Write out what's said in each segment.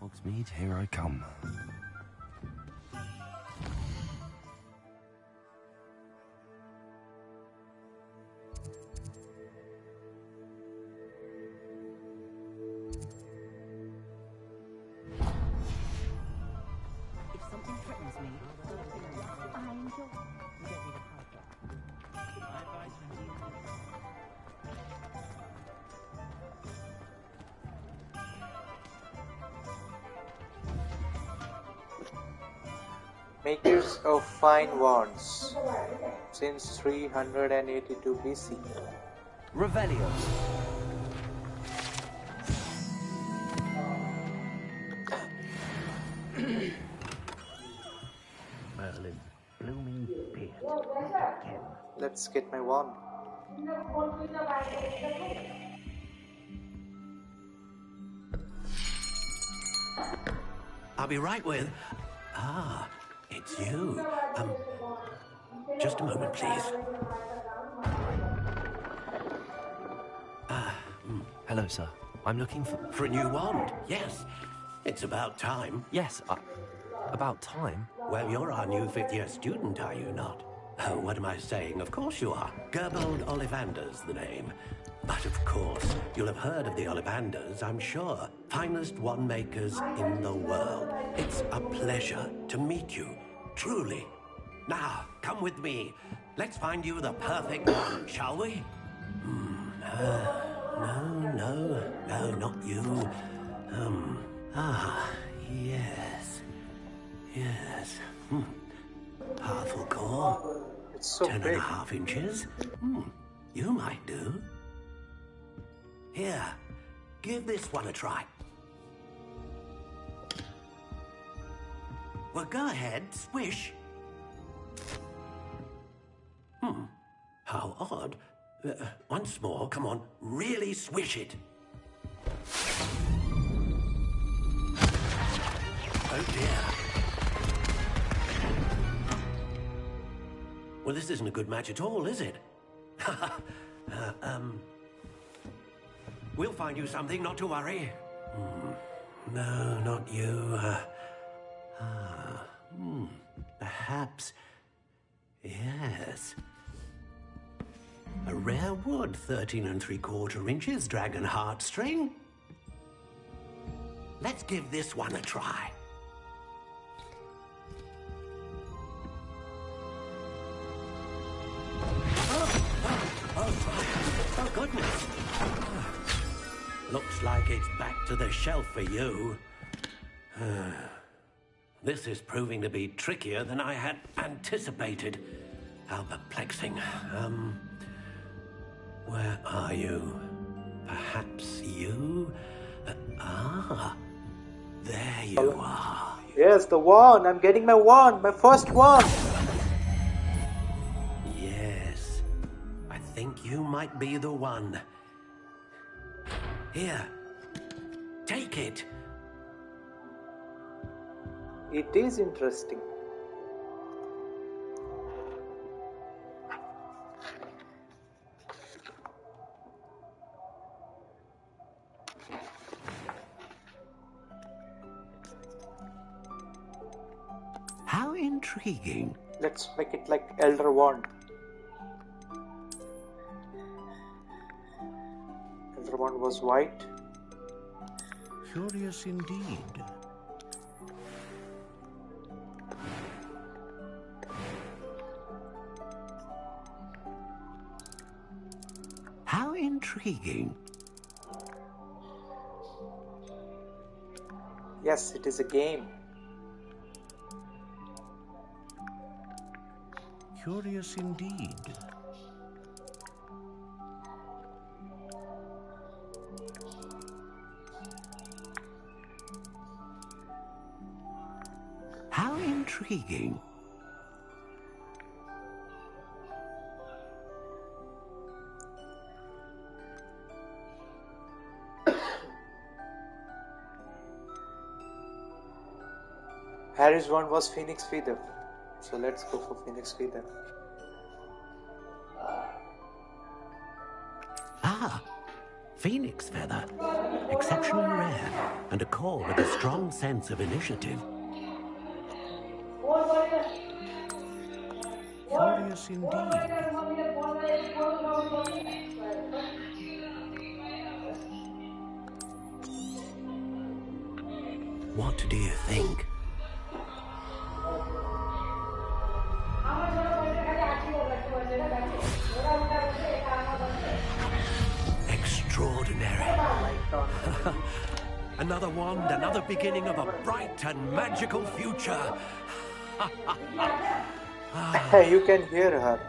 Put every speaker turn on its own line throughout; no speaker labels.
Hogsmeade, here I come.
If something threatens me, I enjoy. You don't need a podcast. I advise you.
Makers of fine wands since 382 BC.
Revelio.
Merlin, blooming beard.
Let's get my wand.
I'll be right with... Ah, it's you. Just a moment, please.
Hello, sir. I'm looking for...
For a new wand, yes. It's about time.
Yes, about time.
Well, you're our new fifth-year student, are you not? Oh, what am I saying? Of course you are. Gerbold Ollivander's the name. But of course, you'll have heard of the Ollivanders, I'm sure. Finest wand makers in the world. It's a pleasure to meet you, truly. Now, come with me. Let's find you the perfect wand, shall we? No, not you. Yes. Powerful core.
It's so
10.5 inches. You might do. Here, give this one a try. Well, go ahead, swish. How odd. Once more, come on, really swish it. Oh dear. Well, this isn't a good match at all, is it? We'll find you something, not to worry. No, not you. Perhaps. Yes. A rare wood, 13 3/4 inches, dragon heartstring. Let's give this one a try. Oh, goodness. Looks like it's back to the shelf for you. This is proving to be trickier than I had anticipated. How perplexing. Where are you? Perhaps you? There you are.
Yes, the wand. I'm getting my wand. My first wand.
Yes. I think you might be the one. Here. Take it.
It is interesting.
How intriguing.
Let's make it like Elder Wand. Elder Wand was white.
Curious indeed. How intriguing.
Yes, it is a game.
Curious indeed. How intriguing.
Harry's wand was Phoenix Feather. So let's go for Phoenix Feather.
Phoenix feather. Exceptionally rare, and a core with a strong sense of initiative.
Curious indeed.
What do you think? Extraordinary. Another wand, another beginning of a bright and magical future.
You can hear her.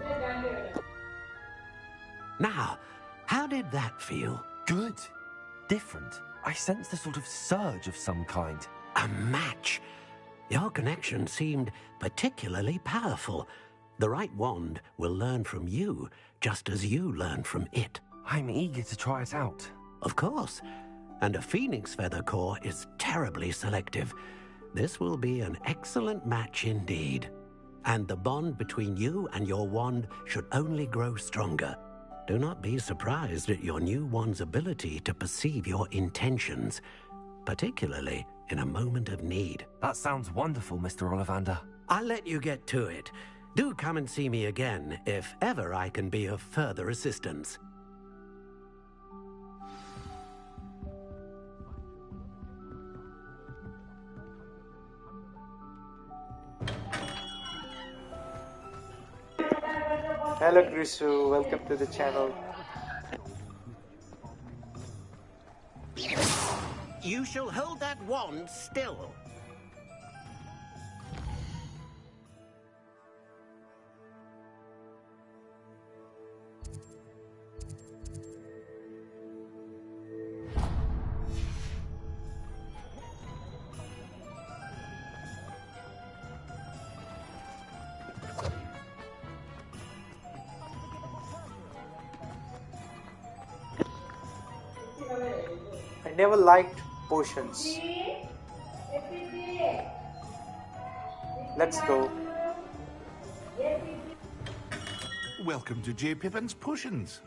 Now, how did that feel?
Good. Different. I sensed a sort of surge of some kind.
A match. Your connection seemed particularly powerful. The right wand will learn from you, just as you learn from it.
I'm eager to try it out.
Of course. And a phoenix feather core is terribly selective. This will be an excellent match indeed. And the bond between you and your wand should only grow stronger. Do not be surprised at your new wand's ability to perceive your intentions, particularly in a moment of need.
That sounds wonderful, Mr. Ollivander.
I'll let you get to it. Do come and see me again if ever I can be of further assistance.
Hello Grisu, welcome to the channel.
You shall hold that wand still.
I never liked potions. Let's go.
Welcome to J. Pippin's Potions.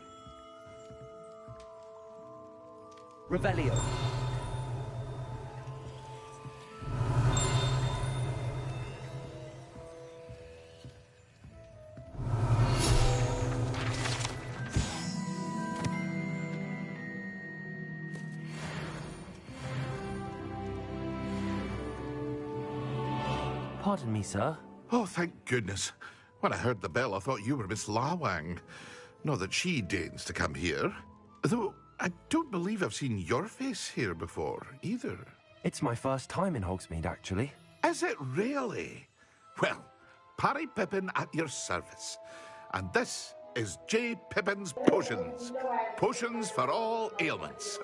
Revelio. Pardon me, sir.
Oh, thank goodness. When I heard the bell, I thought you were Miss Lawang. Not that she deigns to come here. Though I don't believe I've seen your face here before, either.
It's my first time in Hogsmeade, actually.
Is it really? Well, Parry Pippin at your service. And this is J. Pippin's Potions. Potions for all ailments.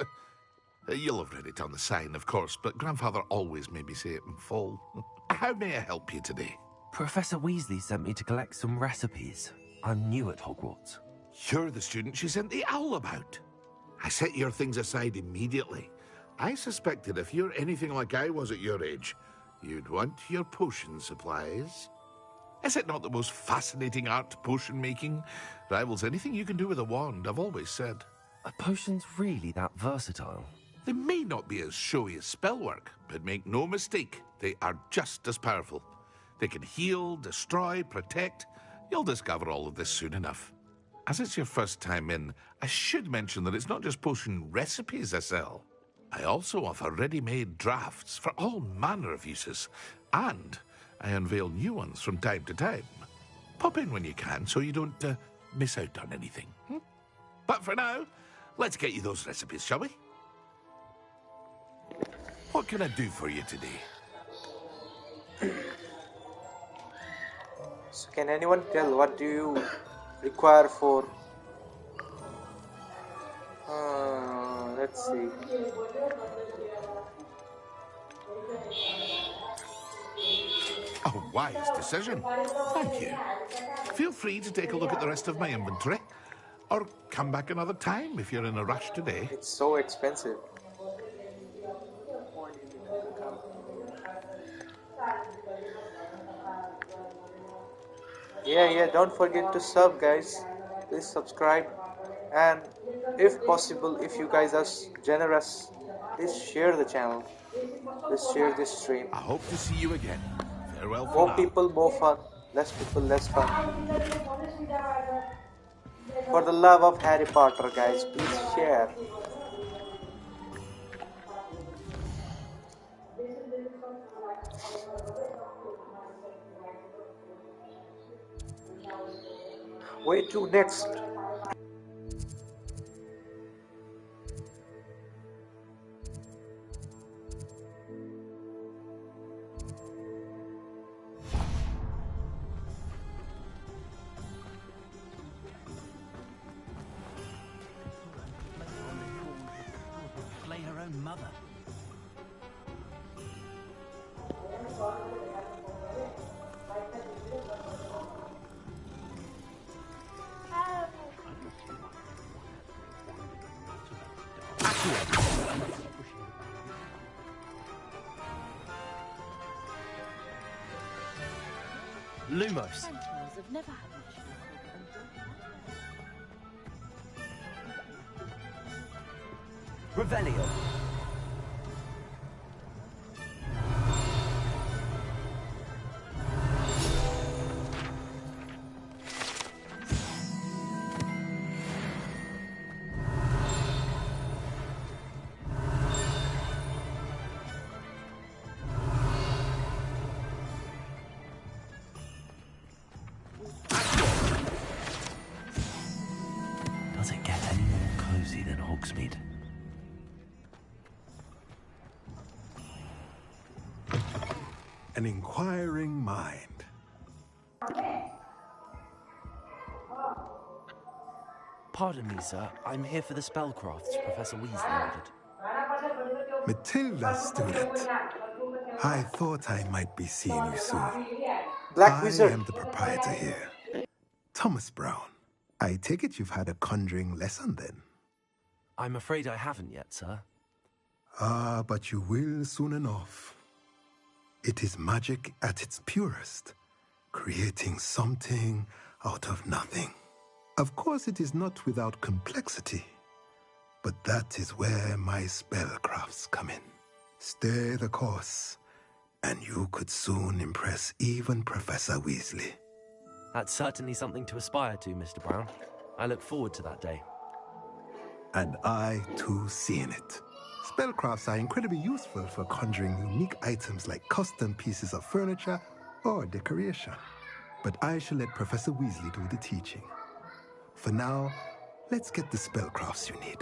You'll have read it on the sign, of course, but Grandfather always made me say it in full. How may I help you today?
Professor Weasley sent me to collect some recipes. I'm new at Hogwarts.
You're the student she sent the owl about. I set your things aside immediately. I suspected if you're anything like I was at your age, you'd want your potion supplies. Is it not the most fascinating art, potion making? Rivals anything you can do with a wand, I've always said.
Are potions really that versatile?
They may not be as showy as spellwork, but make no mistake, they are just as powerful. They can heal, destroy, protect. You'll discover all of this soon enough. As it's your first time in, I should mention that it's not just potion recipes I sell. I also offer ready-made drafts for all manner of uses, and I unveil new ones from time to time. Pop in when you can so you don't miss out on anything. But for now, let's get you those recipes, shall we? What can I do for you today?
So can anyone tell what do you require for... let's see.
A wise decision. Thank you. Feel free to take a look at the rest of my inventory, or come back another time if you're in a rush today.
It's so expensive. Yeah, don't forget to sub, guys. Please subscribe and If possible, if you guys are generous, please share the channel. Please share this stream.
I hope to see you again. Farewell for
More
now.
people, more fun. Less people, less fun. For the love of Harry Potter, guys, please share. Where to next?
Slay her own mother.
Lumos.
Centaurs have never had much luck with them.
Revelio. Does it get any more cozy than Hogsmeade?
An inquiring mind.
Pardon me, sir. I'm here for the spellcrafts Professor Weasley ordered.
Matilda's student. I thought I might be seeing you soon.
Black
I
Wizard.
am the proprietor here. Thomas Brown. I take it you've had a conjuring lesson then?
I'm afraid I haven't yet, sir.
Ah, but you will soon enough. It is magic at its purest, creating something out of nothing. Of course, it is not without complexity, but that is where my spellcrafts come in. Stay the course, and you could soon impress even Professor Weasley.
That's certainly something to aspire to, Mr. Brown. I look forward to that day.
And I, too, seeing it. Spellcrafts are incredibly useful for conjuring unique items like custom pieces of furniture or decoration. But I shall let Professor Weasley do the teaching. For now, let's get the spellcrafts you need.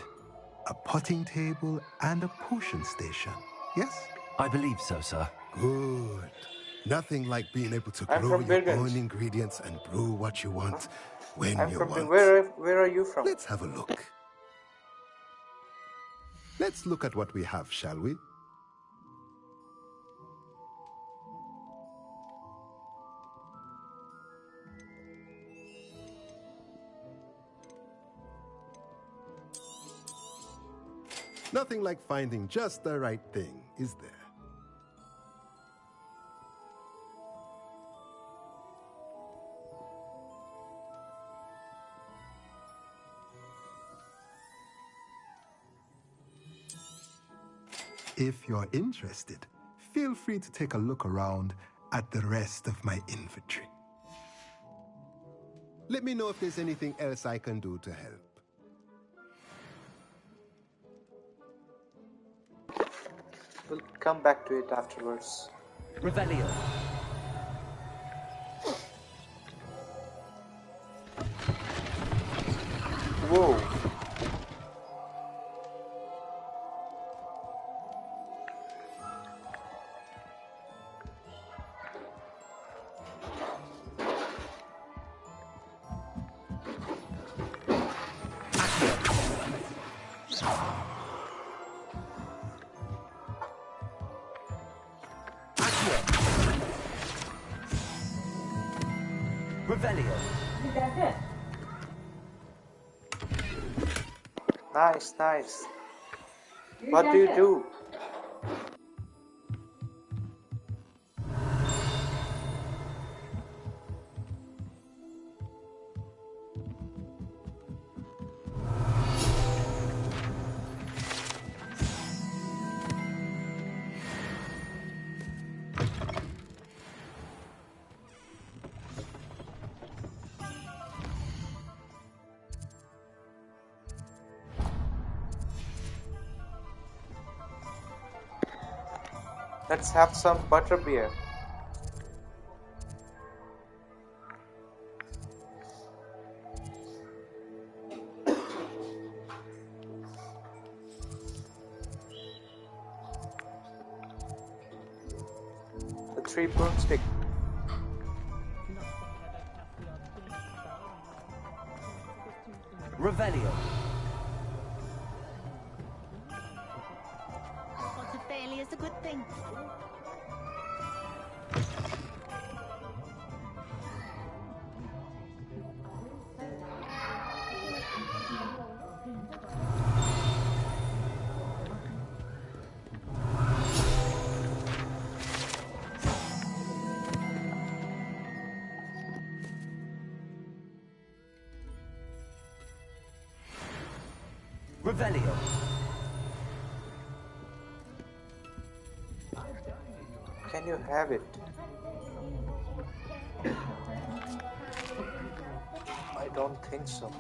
A potting table and a potion station, yes?
I believe so, sir.
Good. Nothing like being able to
I'm
grow
from
your
Birgans.
own ingredients and brew what you want when
I'm
you
from
want.
where are you from?
Let's have a look. Let's look at what we have, shall we? Nothing like finding just the right thing, is there? If you're interested, feel free to take a look around at the rest of my inventory. Let me know if there's anything else I can do to help.
We'll come back to it afterwards.
Revelio.
Whoa.
Revelio.
Nice, nice. What do you do? Let's have some butterbeer. The three broomstick.
Revelio.
Lots of failure's a good thing.
Revelio.
Can you have it? I don't think so.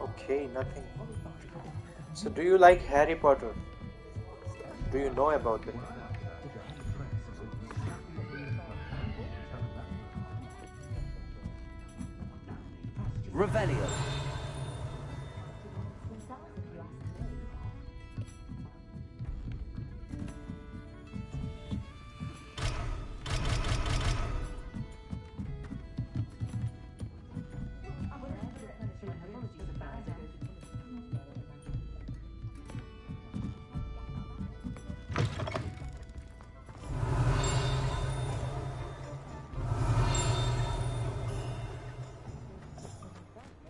Okay, nothing. So do you like Harry Potter? Do you know about it?
Revelio.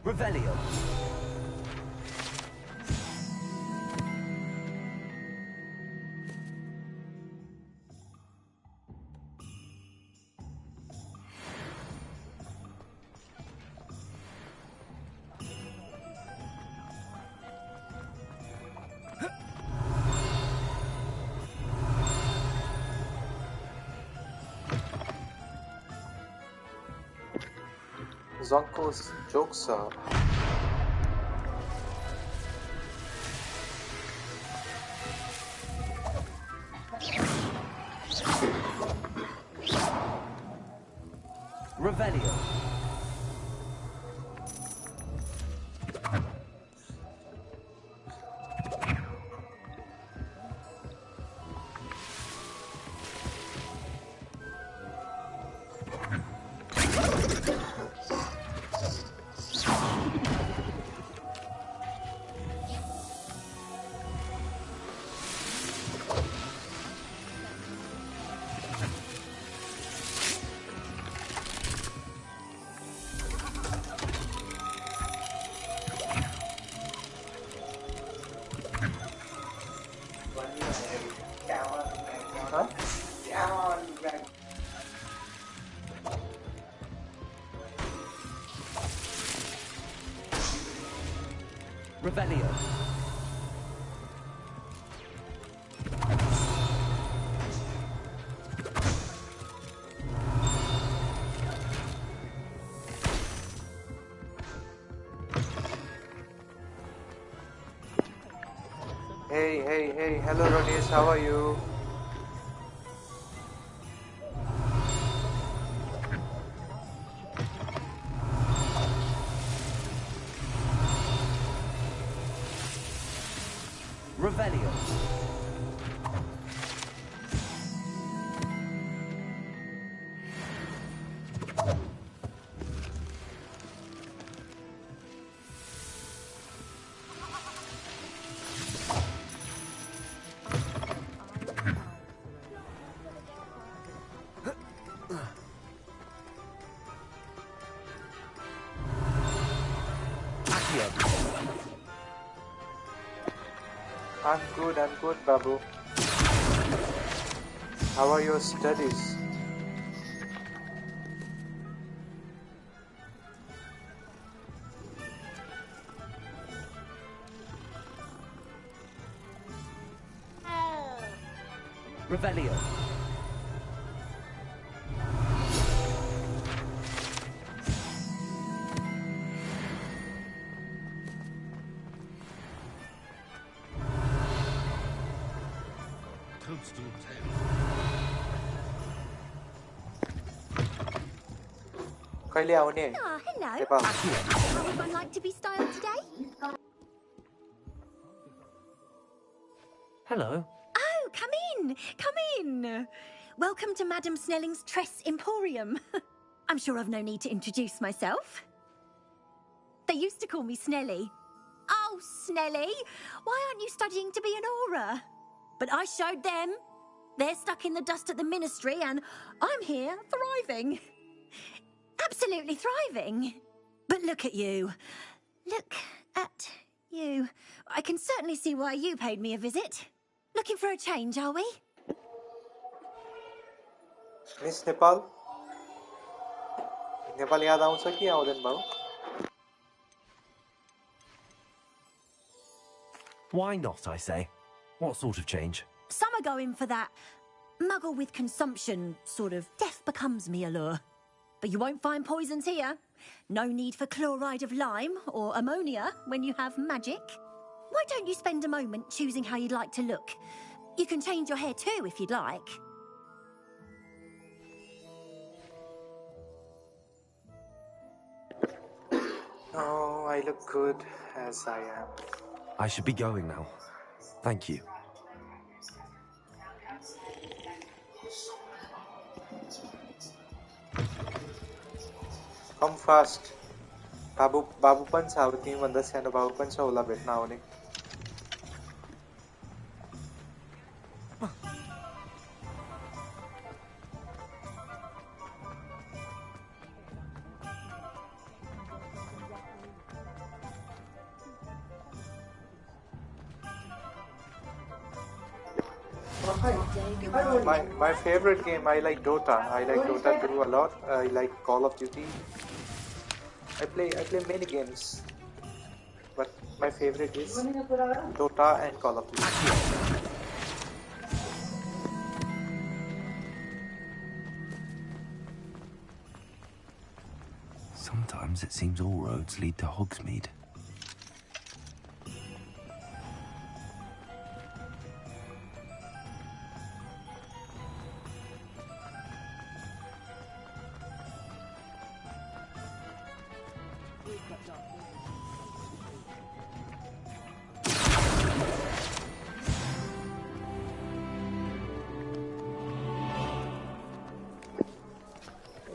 Revelio.
Zonko's jokes are...
Revelio.
Huh?
Revelio.
Hey, hello Ronies, how are you?
Revelio.
I'm good, Babu. How are your studies?
Revelio.
Toadstool tail.
कहिले आउने
Hello.
Nepal
How would one like to be styled today?
Hello.
Oh, come in. Come in. Welcome to Madam Snelling's Tress Emporium. I'm sure I've no need to introduce myself. They used to call me Snelly. Oh, Snelly, why aren't you studying to be an aura? But I showed them. They're stuck in the dust at the ministry, and I'm here thriving. Absolutely thriving. But look at you. Look at you. I can certainly see why you paid me a visit. Looking for a change, are we?
Miss Nepal Nepal याद आउँछ कि आउँदैन बाबु
Why not, I say? What sort of change?
Some are going for that muggle with consumption, sort of death becomes me allure. But you won't find poisons here. No need for chloride of lime or ammonia when you have magic. Why don't you spend a moment choosing how you'd like to look? You can change your hair too if you'd like.
Oh, I look good as I am.
I should be going now. Thank you.
Come fast. बाबु पनि छ अब तिमी भन्दा सानो बाबु पनि छ होला भेट्न आउने My favorite game, I like Dota. I like Dota 2 a lot. I like Call of Duty. I play many games, but my favorite is Dota and Call of Duty.
Sometimes it seems all roads lead to Hogsmeade.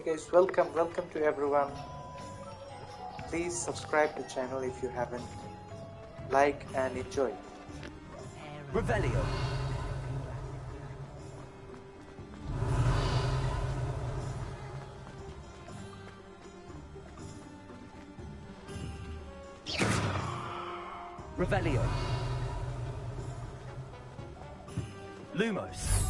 Guys, welcome to everyone. Please subscribe to channel if you haven't. Like and enjoy.
Revelio. Revelio. Lumos.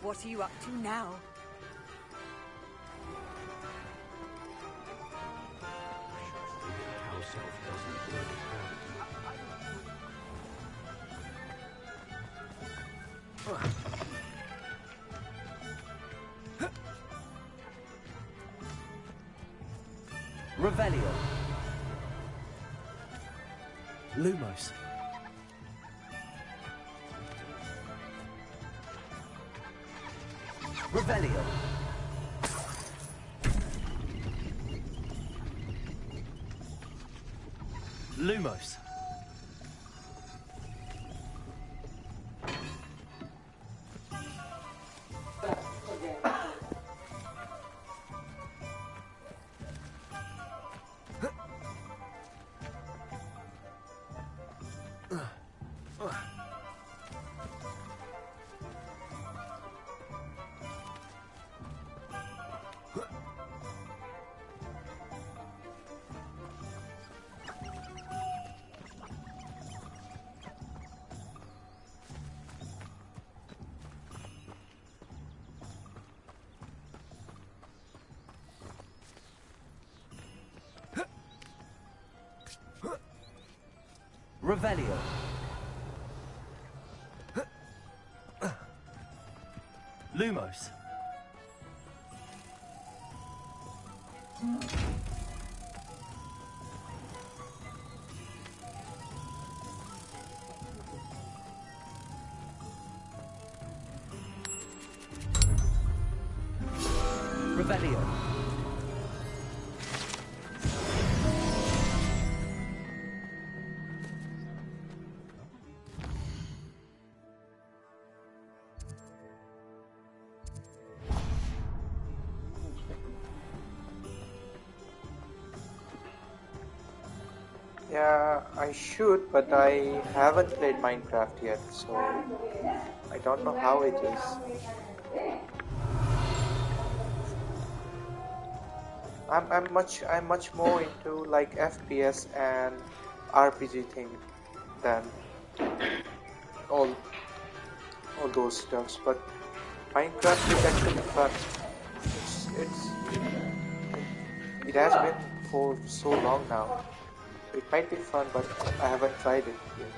What are you up to now?
Revelio. Lumos. Revelio. Lumos. Revelio. Lumos. Revelio.
Yeah, I should, but I haven't played Minecraft yet, so I don't know how it is. I'm much more into like FPS and RPG thing than all those stuffs. But Minecraft is actually fun. It has been for so long now. It might be fun, but I haven't tried it yet.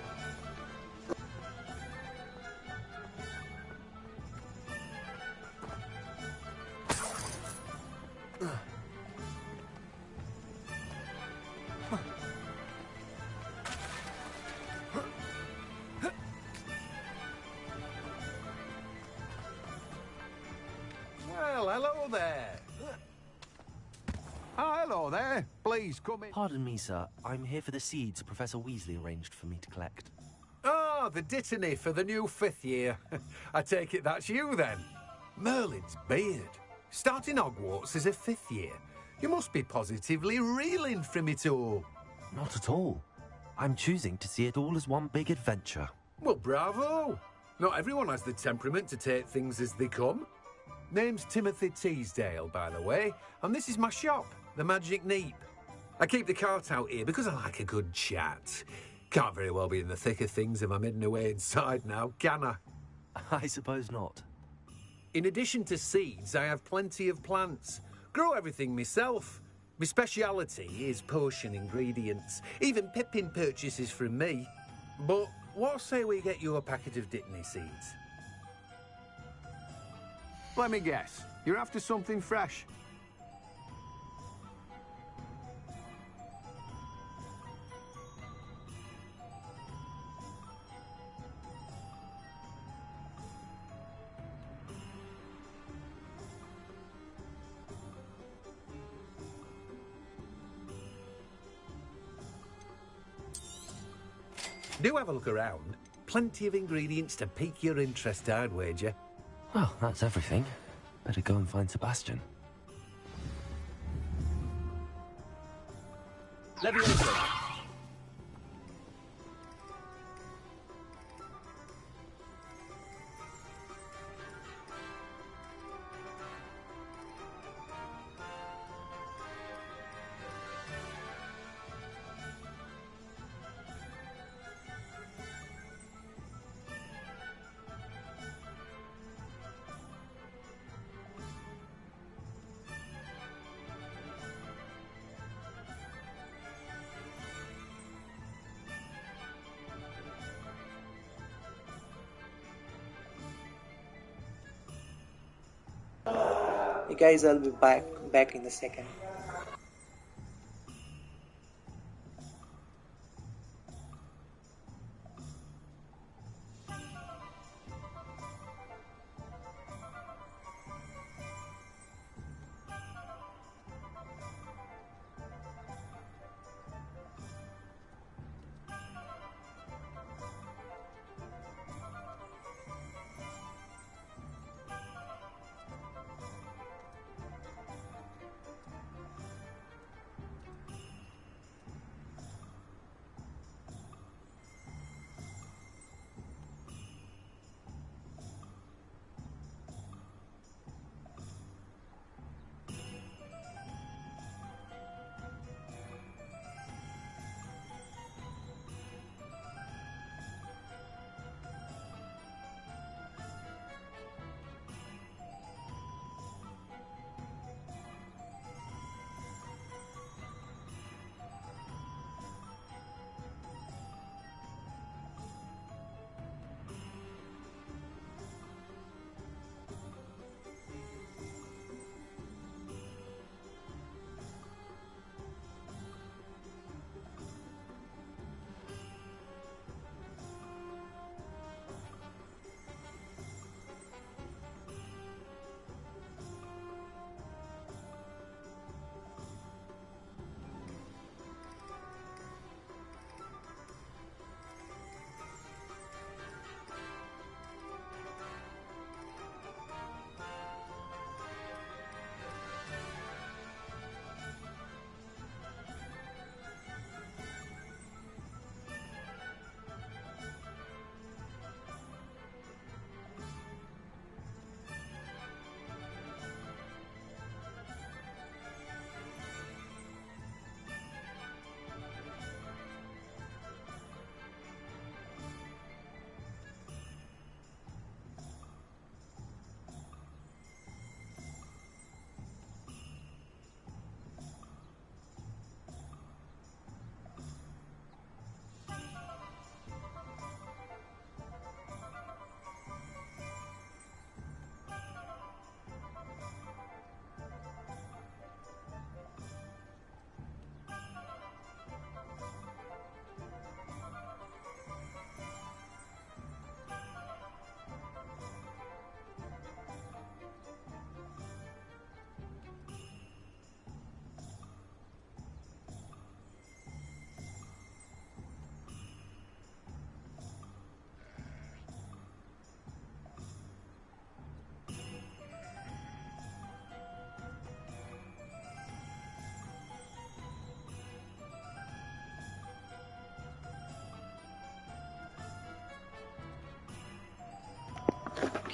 Well, hello there. Oh, hello there. Please come in.
Pardon me, sir. I'm here for the seeds Professor Weasley arranged for me to collect.
Oh, the dittany for the new 5th year. I take it that's you then. Merlin's beard. Starting Hogwarts as a 5th year. You must be positively reeling from it all.
Not at all. I'm choosing to see it all as one big adventure.
Well, bravo. Not everyone has the temperament to take things as they come. Name's Timothy Teasdale, by the way, and this is my shop, the Magic Neep. I keep the cart out here because I like a good chat. Can't very well be in the thick of things if I'm hidden away inside now, can I?
I suppose not.
In addition to seeds, I have plenty of plants. Grow everything myself. My speciality is potion ingredients. Even Pippin purchases from me. But what say we get you a packet of Dittany seeds? Let me guess. You're after something fresh. Do have a look around. Plenty of ingredients to pique your interest, I'd wager.
Well, that's everything. Better go and find Sebastian. Levioso.
Hey guys, I'll be back in a second.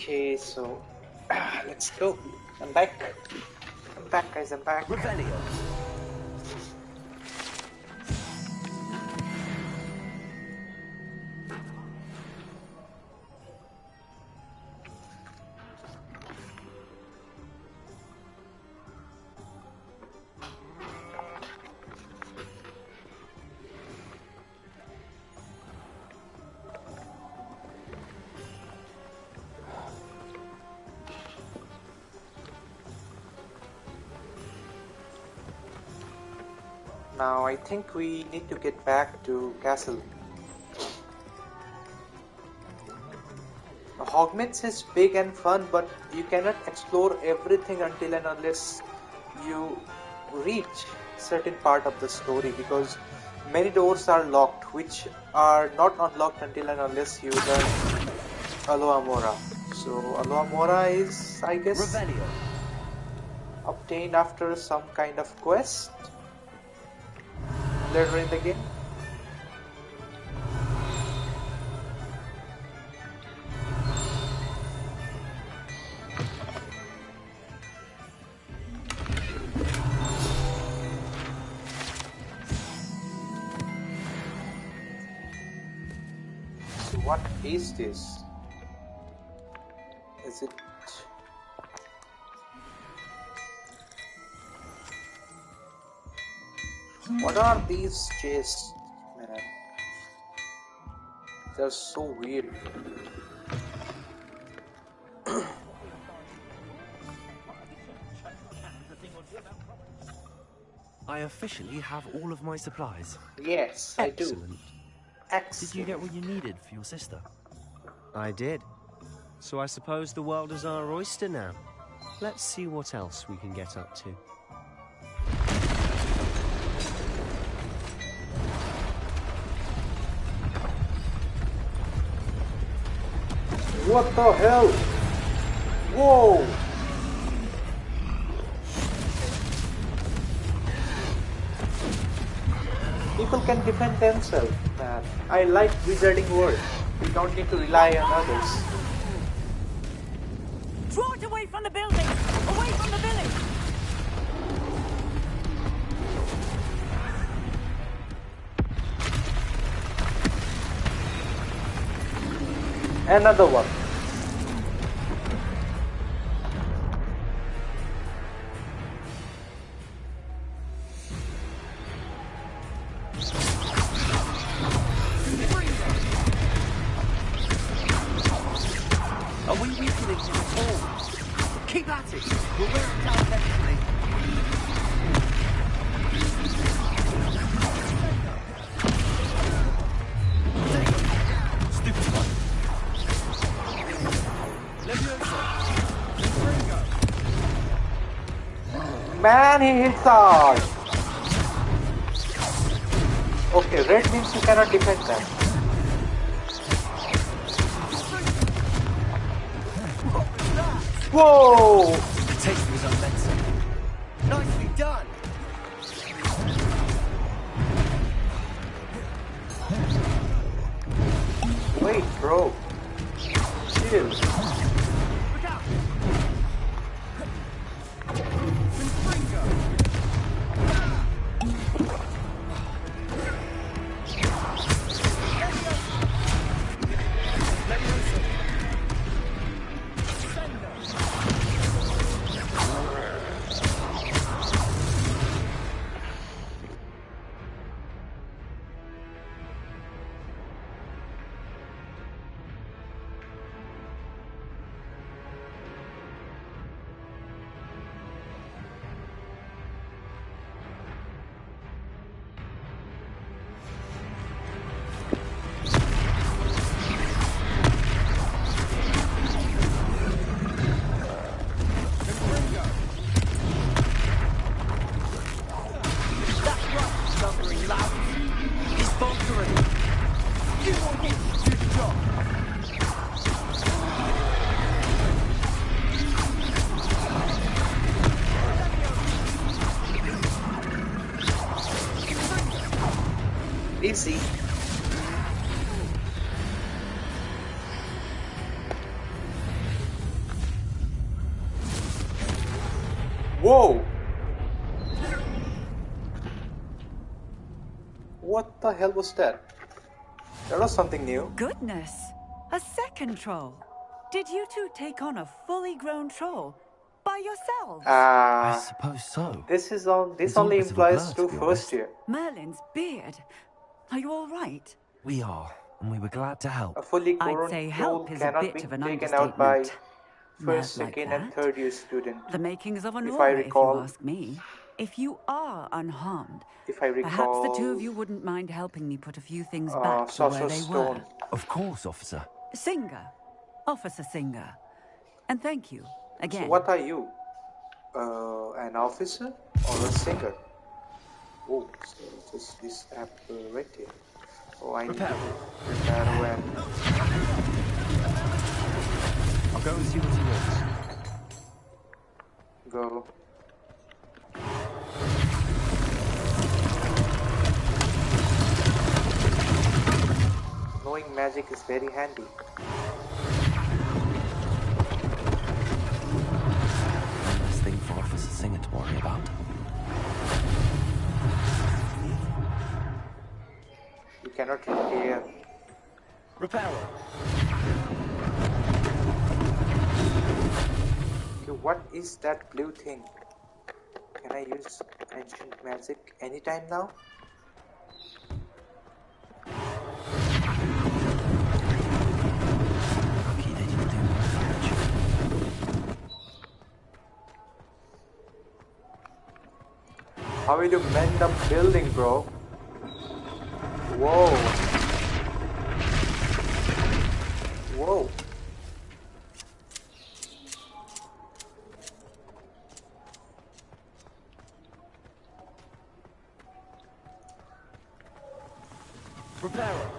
Okay, so let's go. I'm back. I'm back, guys. I'm back.
Revelio.
Now I think we need to get back to Castle. Hogwarts is big and fun, but you cannot explore everything until and unless you reach certain part of the story, because many doors are locked, which are not unlocked until and unless you learn Alohomora. So Alohomora is, I guess,
Revelio.
obtained after some kind of quest later in the game. So what is this? Is it... What are these chests, man? They're so weird.
I officially have all of my supplies.
Yes, I do.
Excellent.
Excellent.
Did you get what you needed for your sister?
I did. So I suppose the world is our oyster now. Let's see what else we can get up to.
What the hell? Whoa! People can defend themselves, man. I like wizarding world. We don't need to rely on others.
Draw it away from the building! Away from the village!
Another one.
Are we weakening to the fall? Keep at it! We'll wear it down eventually. Stupid one.
Man, he hits hard. Okay, red means you cannot defend that. Whoa!
The taste was unmental. Nicely done!
Wait, bro. Chill. Easy. Whoa! What the hell was that? That was something new.
Goodness! A second troll. Did you two take on a fully grown troll by yourselves?
I suppose so.
This
It's
only
all a bit of a blur,
implies
to
to
be
first
honest.
year.
Merlin's beard. Are you all right?
We are, and we were glad to help.
A fully
I'd
grown
say
troll
help is a
cannot
bit
be
of an
taken out by
understatement.
first,
Nerve like
second, and
that?
third year student.
The makings of an
If
aura,
I
if you
recall,
ask me. If you are unharmed,
if I
perhaps the two
recall,
of you wouldn't mind helping me put a few things back to where
Sorcerer's
they
Stone.
were.
Of course, officer.
Singer. Officer Singer. And thank you, again.
So what are you? An officer or a singer? Oh, so just this app right here. Oh, I need to prepare and
I'll go and see what he wants.
go. Knowing magic is very handy.
Nice thing for Officer Singer to worry about.
You cannot repair.
Repairer.
Okay, what is that blue thing? Can I use ancient magic anytime now?
Lucky they didn't do more damage.
How will you mend the building, bro? Whoa. Whoa.
Repairer.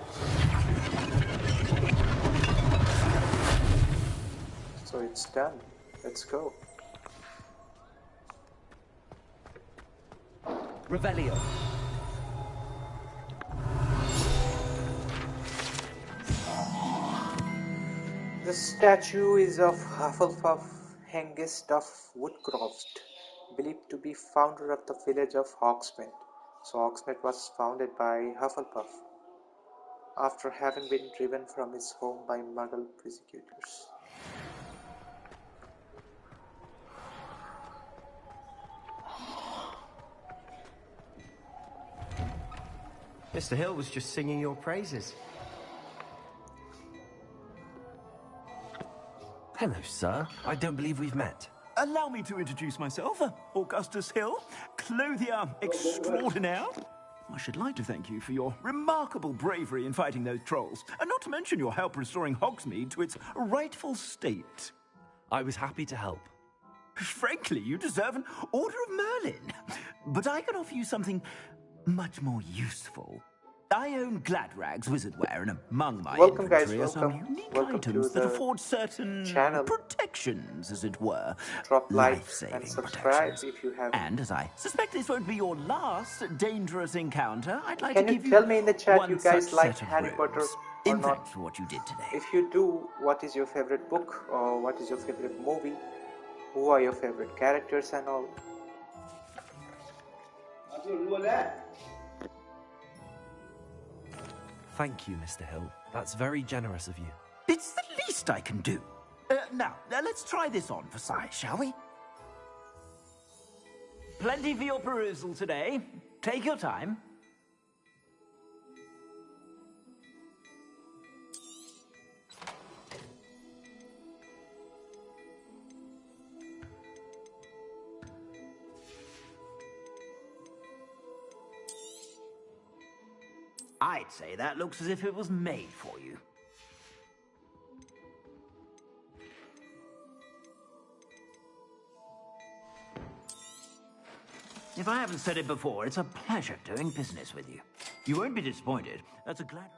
So it's done. Let's go.
Revelio.
The statue is of Hufflepuff Hengist of Woodcroft, believed to be founder of the village of Hogsmeade. So Hogsmeade was founded by Hufflepuff after having been driven from his home by Muggle persecutors.
Mr. Hill was just singing your praises.
Hello, sir. I don't believe we've met.
Allow me to introduce myself, Augustus Hill, clothier extraordinaire. I should like to thank you for your remarkable bravery in fighting those trolls, and not to mention your help restoring Hogsmeade to its rightful state.
I was happy to help.
Frankly, you deserve an Order of Merlin. But I can offer you something much more useful. I own Gladrag's wizardware, and among my
Welcome, guys,
inventory are some
welcome.
unique
Welcome
items
to
that
the
afford certain
channel.
protections, as it were.
Drop like
Life-saving
and subscribe
protections.
if you have.
And as I suspect this won't be your last dangerous encounter, I'd like
Can
to
you
give
tell me in the chat
one
you guys
such
like
set of
Harry Potter
robes
or
in
not?
thanks for what you did today.
If you do, what is your favorite book or what is your favorite movie? Who are your favorite characters and all?
Thank you, Mr. Hill. That's very generous of you.
It's the least I can do. Now, let's try this on for size, shall we? Plenty for your perusal today. Take your time. I'd say that looks as if it was made for you. If I haven't said it before, it's a pleasure doing business with you. You won't be disappointed. That's a glad...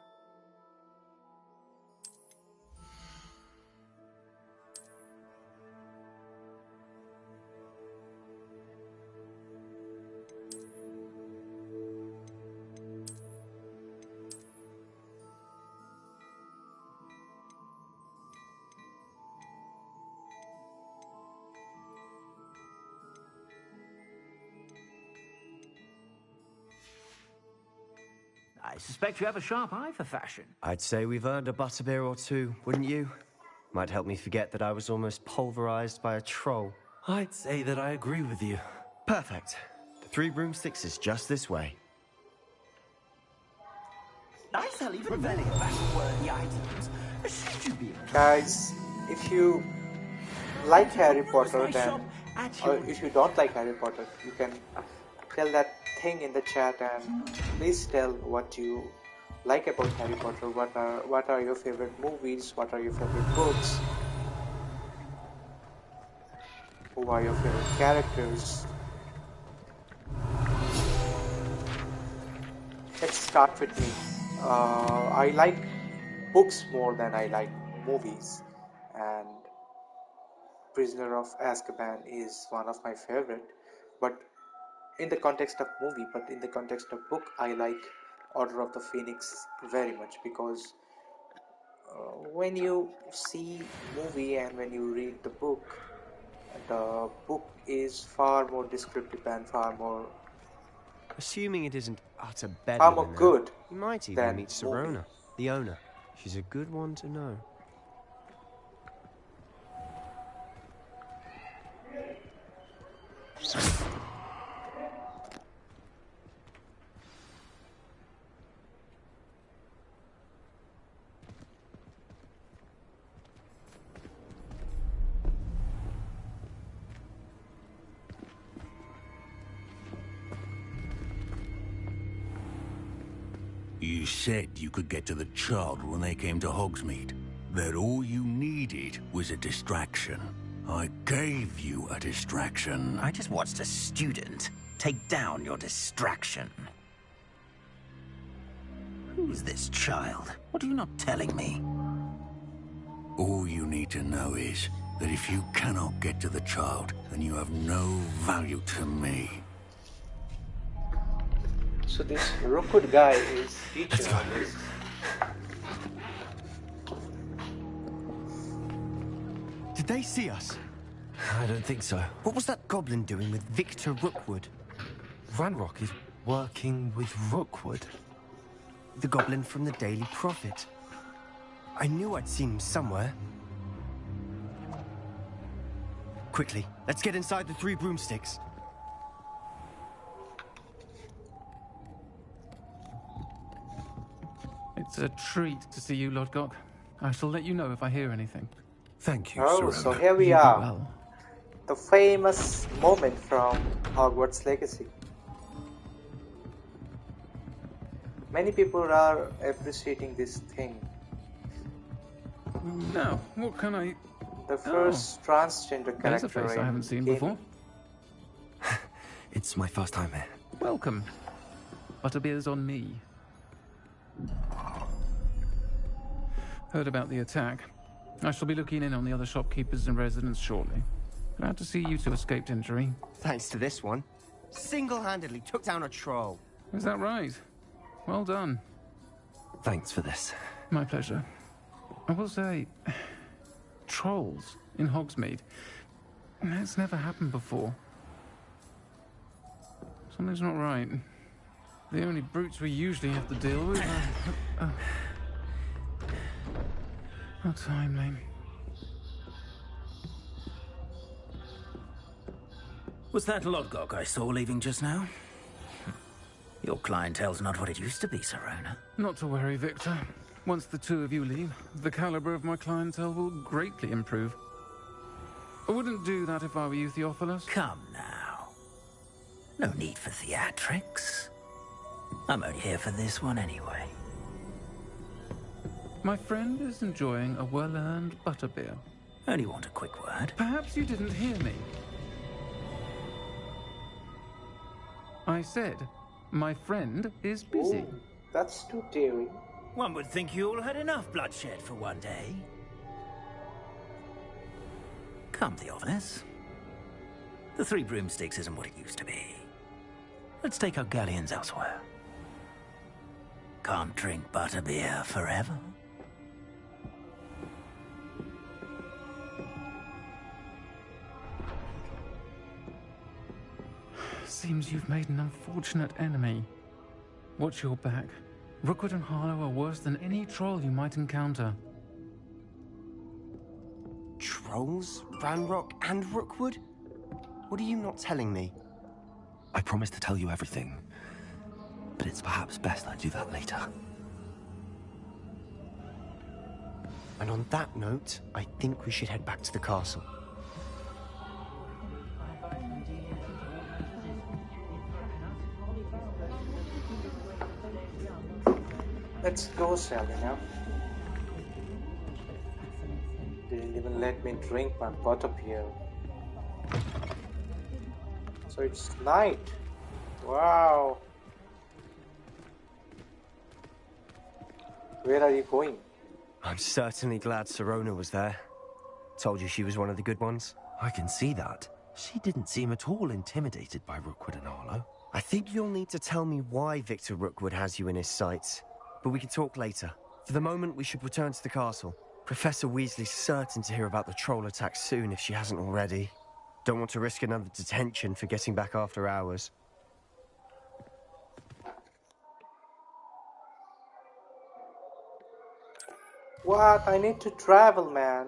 I suspect you have a sharp eye for fashion.
I'd say we've earned a butterbeer or two, wouldn't you? Might help me forget that I was almost pulverized by a troll.
I'd say that I agree with you.
Perfect. The 3 broomsticks is just this way.
I sell even very battle-worthy items. Should you be
Guys, if you like Harry Potter, then, or if you don't like Harry Potter, you can tell that thing in the chat and please tell what you like about Harry Potter. What are your favorite movies? What are your favorite books? Who are your favorite characters? Let's start with me. I like books more than I like movies, and Prisoner of Azkaban is one of my favorite. But in the context of movie, but in the context of book, I like Order of the Phoenix very much, because when you see movie and when you read the book is far more descriptive and far more
Assuming it isn't utter bedlam in there,
good
you might even
than
meet Serona, the owner. She's a good one to know.
You said you could get to the child when they came to Hogsmeade. That all you needed was a distraction. I gave you a distraction.
I just watched a student take down your distraction. Who's this child? What are you not telling me?
All you need to know is that if you cannot get to the child, then you have no value to me.
So this Rookwood guy is teaching this.
Did they see us?
I don't think so.
What was that goblin doing with Victor Rookwood?
Ranrock is working with Rookwood.
The goblin from the Daily Prophet. I knew I'd seen him somewhere. Quickly, let's get inside the 3 broomsticks.
It's a treat to see you, Lodgok. I shall let you know if I hear anything.
Thank you,
Oh,
Serona.
so here we are. The famous moment from Hogwarts Legacy. Many people are appreciating this thing.
Now, what can I...
The first transgender character.
There's a face I haven't seen before.
It's my first time here.
Welcome. Butterbeer's on me. Heard about the attack. I shall be looking in on the other shopkeepers and residents shortly. Glad to see you two escaped injury.
Thanks to this one. Single-handedly took down a troll.
Is that right? Well done.
Thanks for this.
My pleasure. I will say, trolls in Hogsmeade. That's never happened before. Something's not right. The only brutes we usually have to deal with are... How timely.
Was that Lodgok I saw leaving just now? Your clientele's not what it used to be, Serona.
Not to worry, Victor. Once the two of you leave, the caliber of my clientele will greatly improve. I wouldn't do that if I were you, Theophilus.
Come now. No need for theatrics. I'm only here for this one anyway.
My friend is enjoying a well-earned butterbeer.
Only want a quick word.
Perhaps you didn't hear me. I said, my friend is busy.
Ooh, that's too daring.
One would think you all had enough bloodshed for one day. Come, Theophilus. The 3 broomsticks isn't what it used to be. Let's take our galleons elsewhere. Can't drink butterbeer forever.
Seems you've made an unfortunate enemy. Watch your back. Rookwood and Harlow are worse than any troll you might encounter.
Trolls? Ranrock and Rookwood? What are you not telling me?
I promised to tell you everything, but it's perhaps best I do that later.
And on that note, I think we should head back to the castle.
Let's go, Selena. Didn't even let me drink my butterbeer. So it's night. Wow. Where are you going?
I'm certainly glad Sirona was there. Told you she was one of the good ones.
I can see that. She didn't seem at all intimidated by Rookwood and Harlow.
I think you'll need to tell me why Victor Rookwood has you in his sights. But we can talk later. For the moment, we should return to the castle. Professor Weasley's certain to hear about the troll attack soon if she hasn't already. Don't want to risk another detention for getting back after hours.
What? I need to travel, man.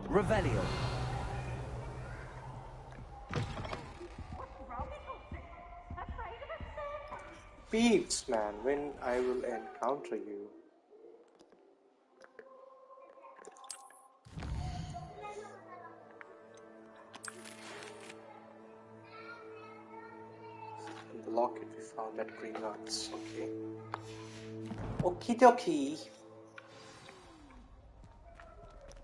Revelio.
Beats, man, when I will encounter you. Block it, we found at Gringotts, okay. Okie dokie.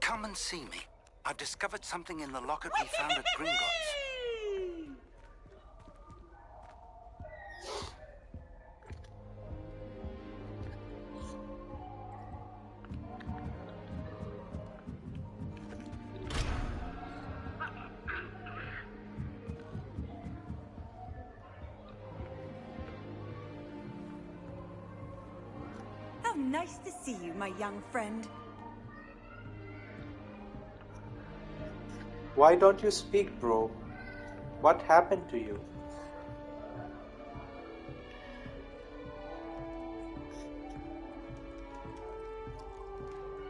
Come and see me. I've discovered something in the locket we found at Gringotts.
How nice to see you, my young friend.
Why don't you speak, bro? What happened to you?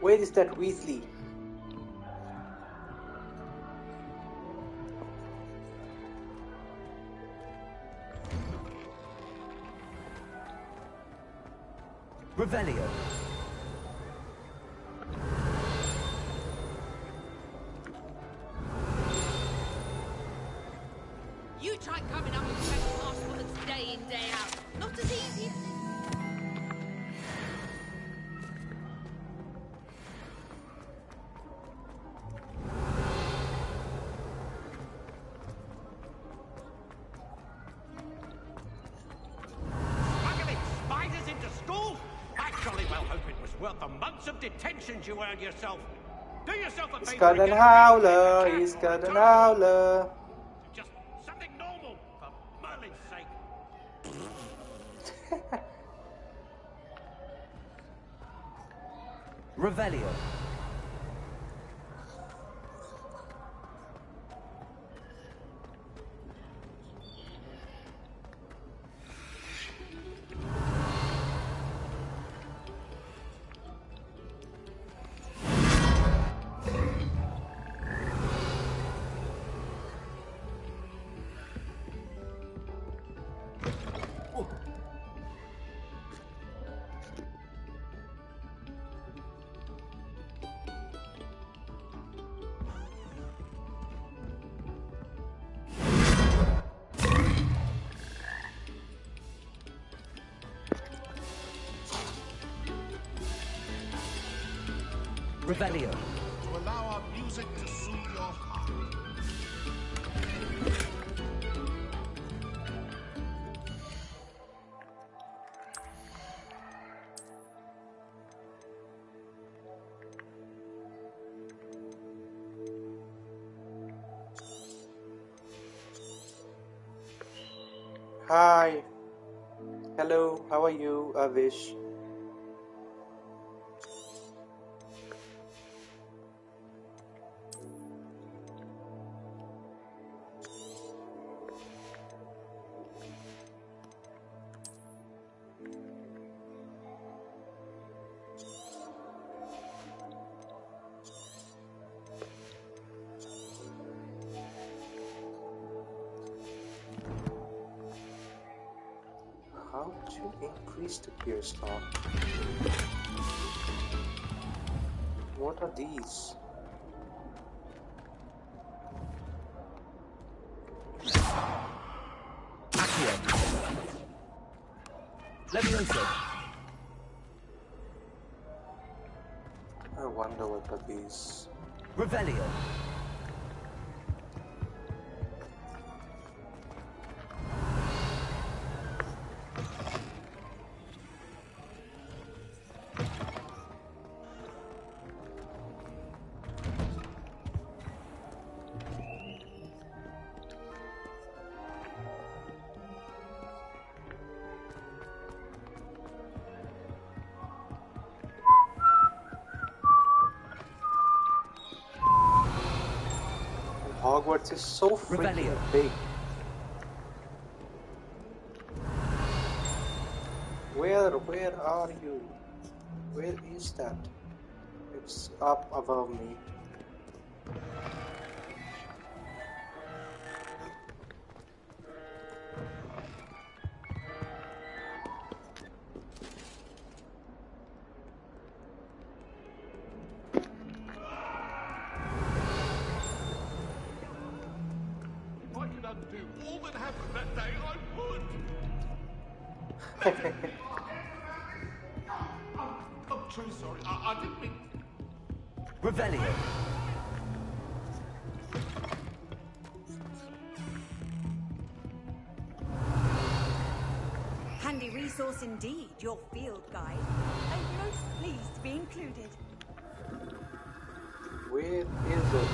Where is that Weasley?
Revelio.
You try coming up with special hospitals day in, day out. Not as easy.
Bucketing spiders into school? I jolly well hope it was worth the months of detentions you earned yourself. Do yourself a
He's
favor
got
and
an
get
howler, he's got an howler.
just something normal, for Merlin's sake.
Revelio.
Revelio. To allow our music
music to soothe your heart.
Hi. Hello, how are you, Avish? How to increase the gear slot? What are these?
Levioso.
I wonder what are these.
Revelio.
Hogwarts is so freaking
Revelio.
big. Where are you? Where is that? It's up above me.
If I could undo all that happened that day, I would. I'm truly sorry. I didn't mean...
Revelio.
Handy resource indeed, your field guide. I'm most pleased to be included.
Where is it?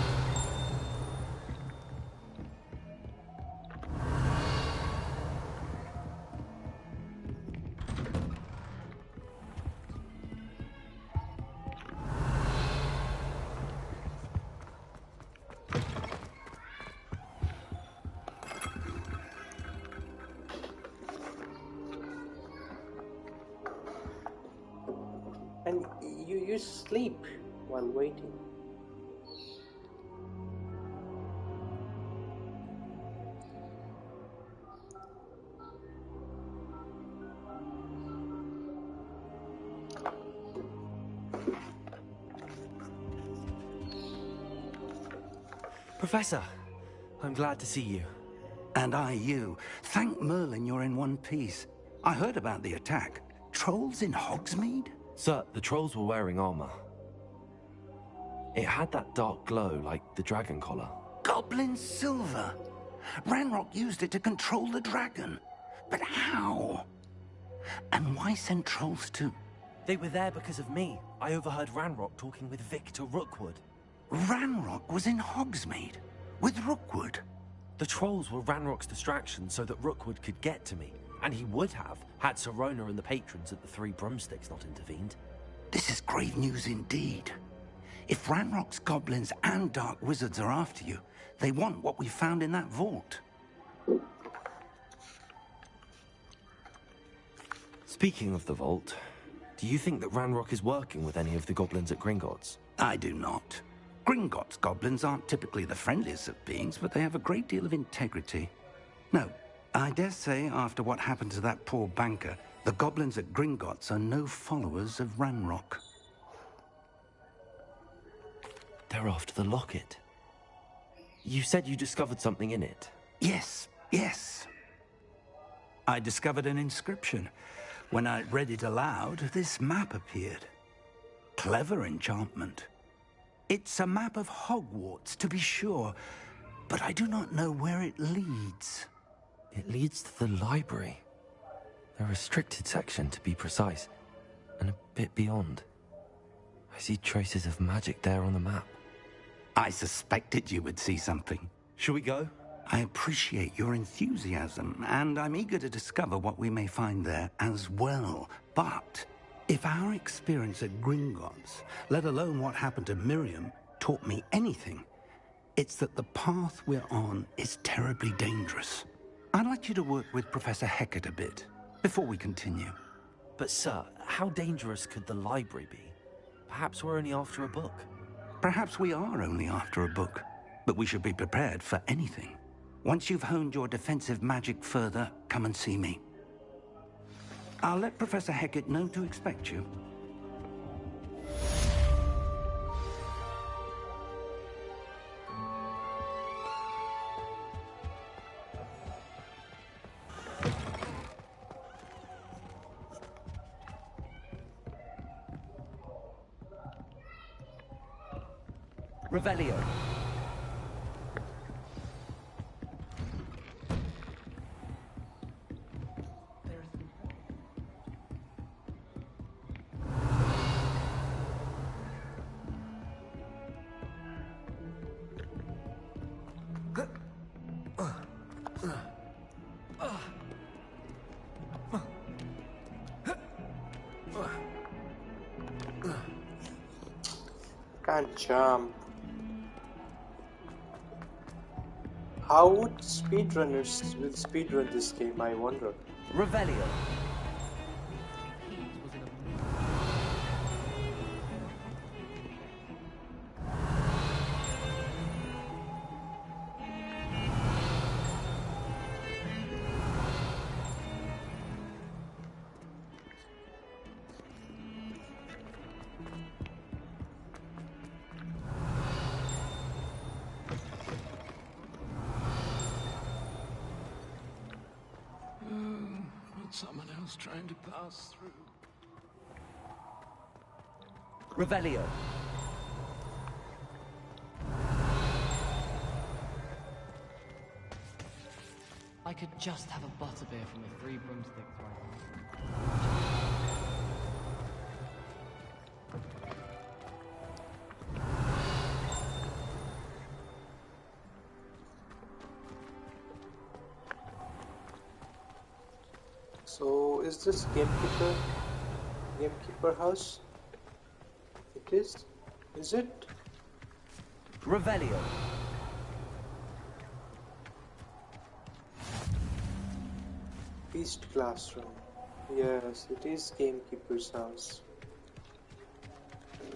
And you sleep while waiting.
Professor, I'm glad to see you.
And I you. Thank Merlin you're in one piece. I heard about the attack. Trolls in Hogsmeade?
Sir, the trolls were wearing armor. It had that dark glow like the dragon collar.
Goblin silver. Ranrock used it to control the dragon. But how? And why send trolls to...
They were there because of me. I overheard Ranrock talking with Victor Rookwood.
Ranrock was in Hogsmeade? With Rookwood?
The trolls were Ranrock's distraction so that Rookwood could get to me. And he would have, had Sirona and the patrons at the Three Broomsticks not intervened.
This is grave news indeed. If Ranrock's goblins and dark wizards are after you, they want what we found in that vault.
Speaking of the vault, do you think that Ranrock is working with any of the goblins at Gringotts?
I do not. Gringotts goblins aren't typically the friendliest of beings, but they have a great deal of integrity. No, I dare say after what happened to that poor banker, the goblins at Gringotts are no followers of Ranrock.
They're after the locket. You said you discovered something in it.
Yes, yes. I discovered an inscription. When I read it aloud, this map appeared. Clever enchantment. It's a map of Hogwarts, to be sure, but I do not know where it leads.
It leads to the library. The restricted section, to be precise, and a bit beyond. I see traces of magic there on the map.
I suspected you would see something.
Shall we go?
I appreciate your enthusiasm, and I'm eager to discover what we may find there as well. But if our experience at Gringotts, let alone what happened to Miriam, taught me anything, it's that the path we're on is terribly dangerous. I'd like you to work with Professor Hecat a bit before we continue.
But sir, how dangerous could the library be? Perhaps we're only after a book.
Perhaps we are only after a book, but we should be prepared for anything. Once you've honed your defensive magic further, come and see me. I'll let Professor Hecat know to expect you.
Revelio.
Can't jump. How would speedrunners will speedrun this game, I wonder?
Revelio.
Someone else trying to pass through.
Revelio.
I could just have a butterbeer from the Three Broomsticks right
So, is this gamekeeper house? It is? Is it?
Revelio.
Feast classroom. Yes, it is gamekeeper's house.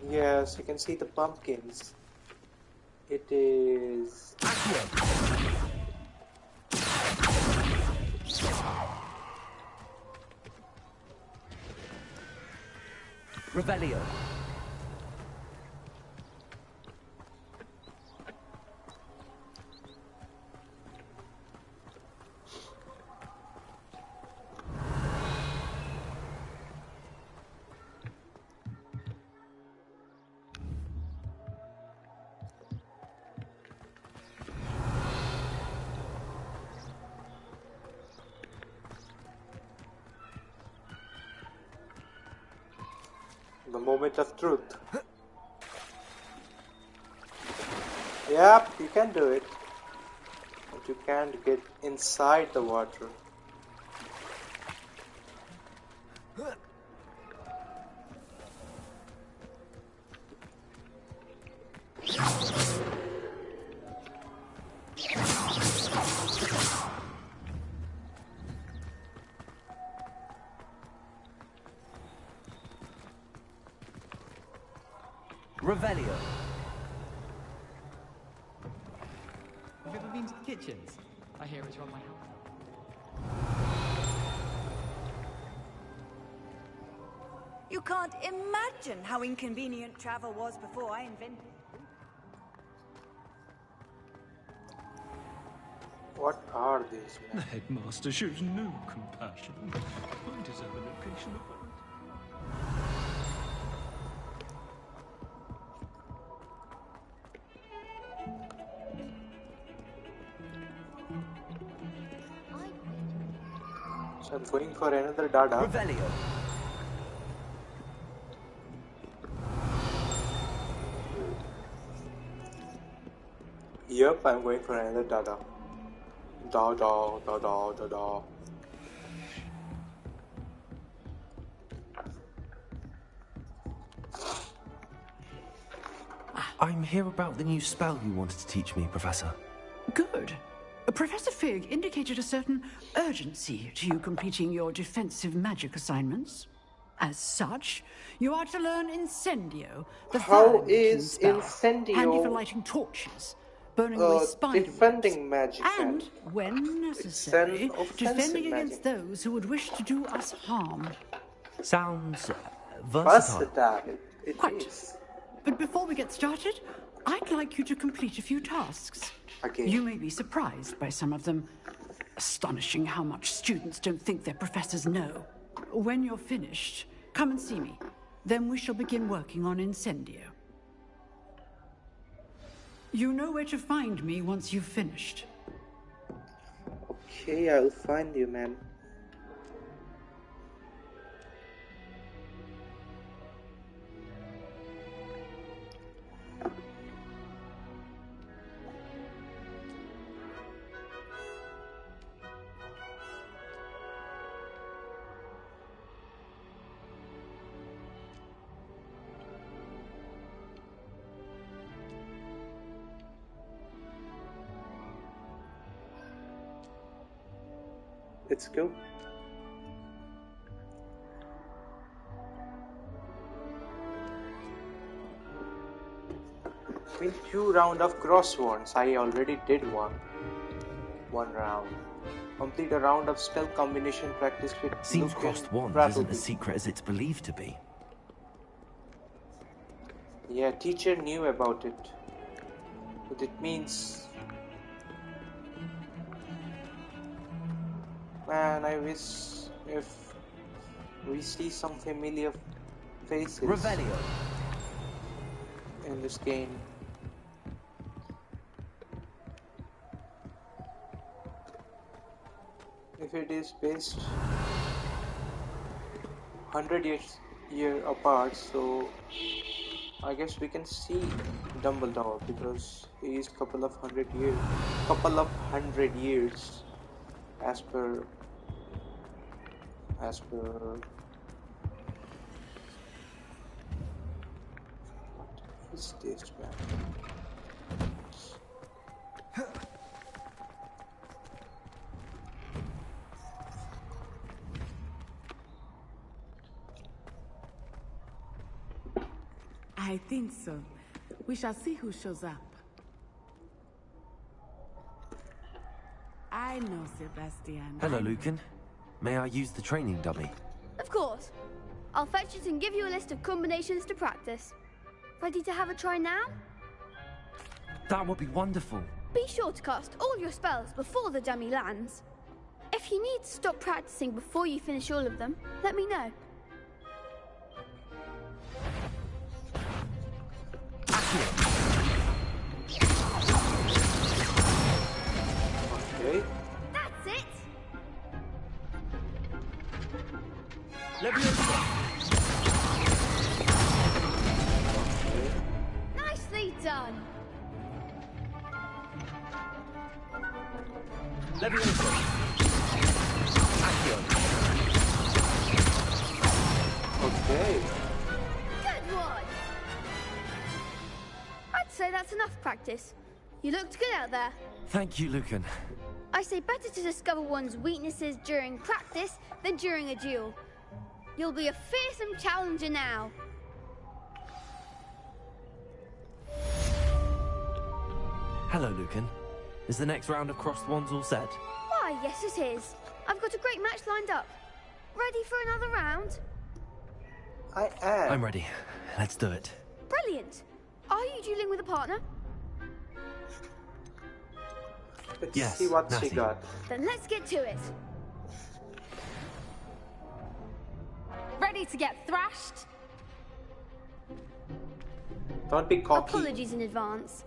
Yes, you can see the pumpkins. It is...
Revelio.
The moment of truth. Yep, you can do it. But you can't get inside the water.
Revelio.
Have you ever been to the kitchens? I hear it's run my house.
You can't imagine how inconvenient travel was before I invented it.
What are these,
The
man?
headmaster shows no compassion. I deserve a location of
I'm going for another dada.
Revelio.
Yep, I'm going for another dada. Da.
I'm here about the new spell you wanted to teach me, Professor.
Good. Professor Fig indicated a certain urgency to you completing your defensive magic assignments. As such, you are to learn Incendio, the
How
fire-making
is
spell,
Incendio
handy for lighting torches, burning away spider
defending magic,
and, when necessary,
offensive
defending against
magic.
those who would wish to do us harm.
Sounds versatile.
Versatile. It
Quite.
is.
But before we get started, I'd like you to complete a few tasks.
Okay.
You may be surprised by some of them. Astonishing how much students don't think their professors know. When you're finished, come and see me. Then we shall begin working on Incendio. You know where to find me once you've finished.
Okay, I'll find you, man. Let's go. I mean, 2 rounds of crosswords. I already did one round. Complete a round of spell combination practice with
Seems
Luke
crossed
and
wands
Brattleby.
isn't as secret as it's believed to be.
Yeah, teacher knew about it. But it means... Man, I wish if we see some familiar faces
Revelio.
in this game. If it is based 100 year apart, so I guess we can see Dumbledore because he is couple of hundred years as per what is this, man?
I think so. We shall see who shows up. I know, Sebastian.
Hello, Lucan. May I use the training dummy?
Of course. I'll fetch it and give you a list of combinations to practice. Ready to have a try now?
That would be wonderful.
Be sure to cast all your spells before the dummy lands. If you need to stop practicing before you finish all of them, let me know.
Okay.
That's it! Nicely done!
Okay.
Good one! I'd say that's enough practice. You looked good out there.
Thank you, Lucan.
I say better to discover one's weaknesses during practice than during a duel. You'll be a fearsome challenger now.
Hello, Lucan. Is the next round of crossed wands all set?
Why, yes it is. I've got a great match lined up. Ready for another round?
I am.
I'm ready. Let's do it.
Brilliant. Are you dueling with a partner?
Let's
Yes,
see what she
Natty.
got.
Then let's get to it.
Ready to get thrashed?
Don't be cocky.
Apologies in advance.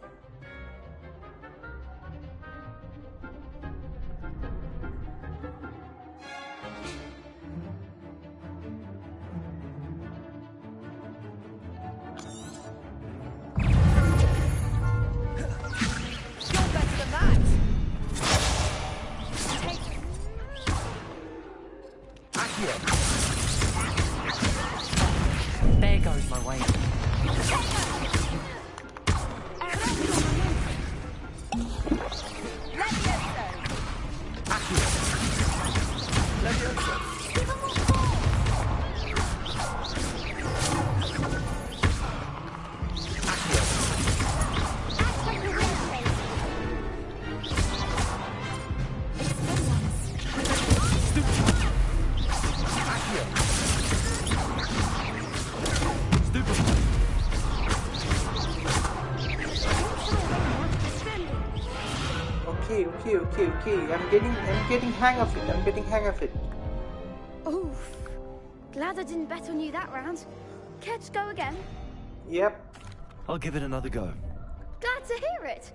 There goes my way.
Okay. I'm getting hang of it.
Oof. Glad I didn't bet on you that round. Care to go again?
Yep.
I'll give it another go.
Glad to hear it.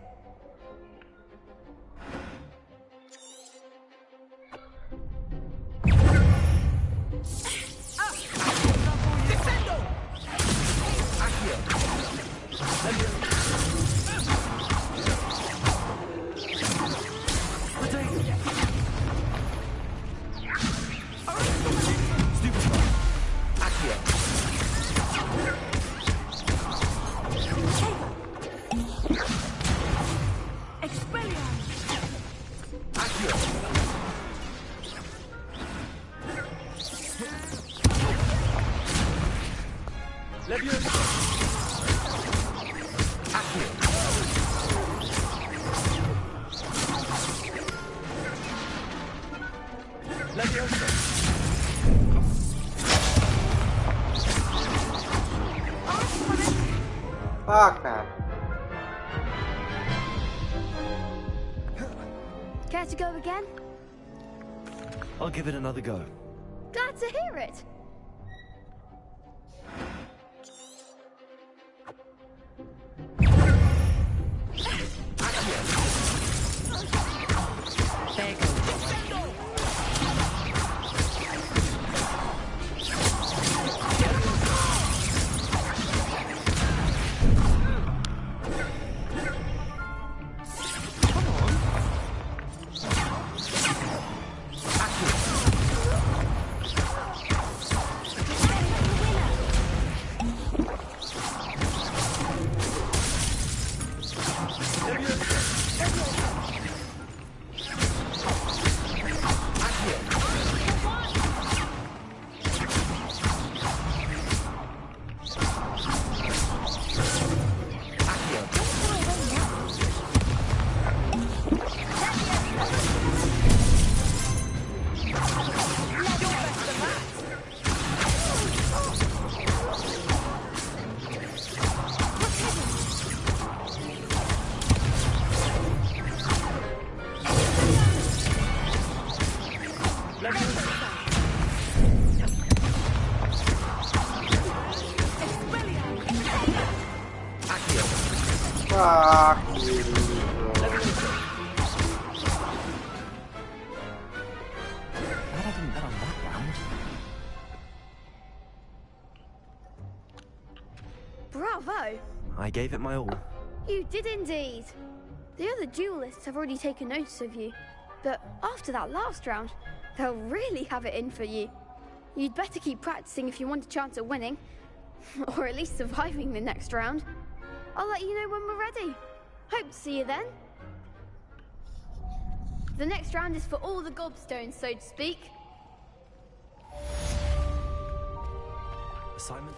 Fuck, man.
Care to go again?
I'll give it another go.
Glad to hear it.
Fuck you, bro.
Glad I didn't bet on that round.
Bravo!
I gave it my all.
You did indeed. The other duelists have already taken notice of you, but after that last round, they'll really have it in for you. You'd better keep practicing if you want a chance at winning, or at least surviving the next round. I'll let you know when we're ready. Hope to see you then. The next round is for all the gobstones, so to speak.
Assignment?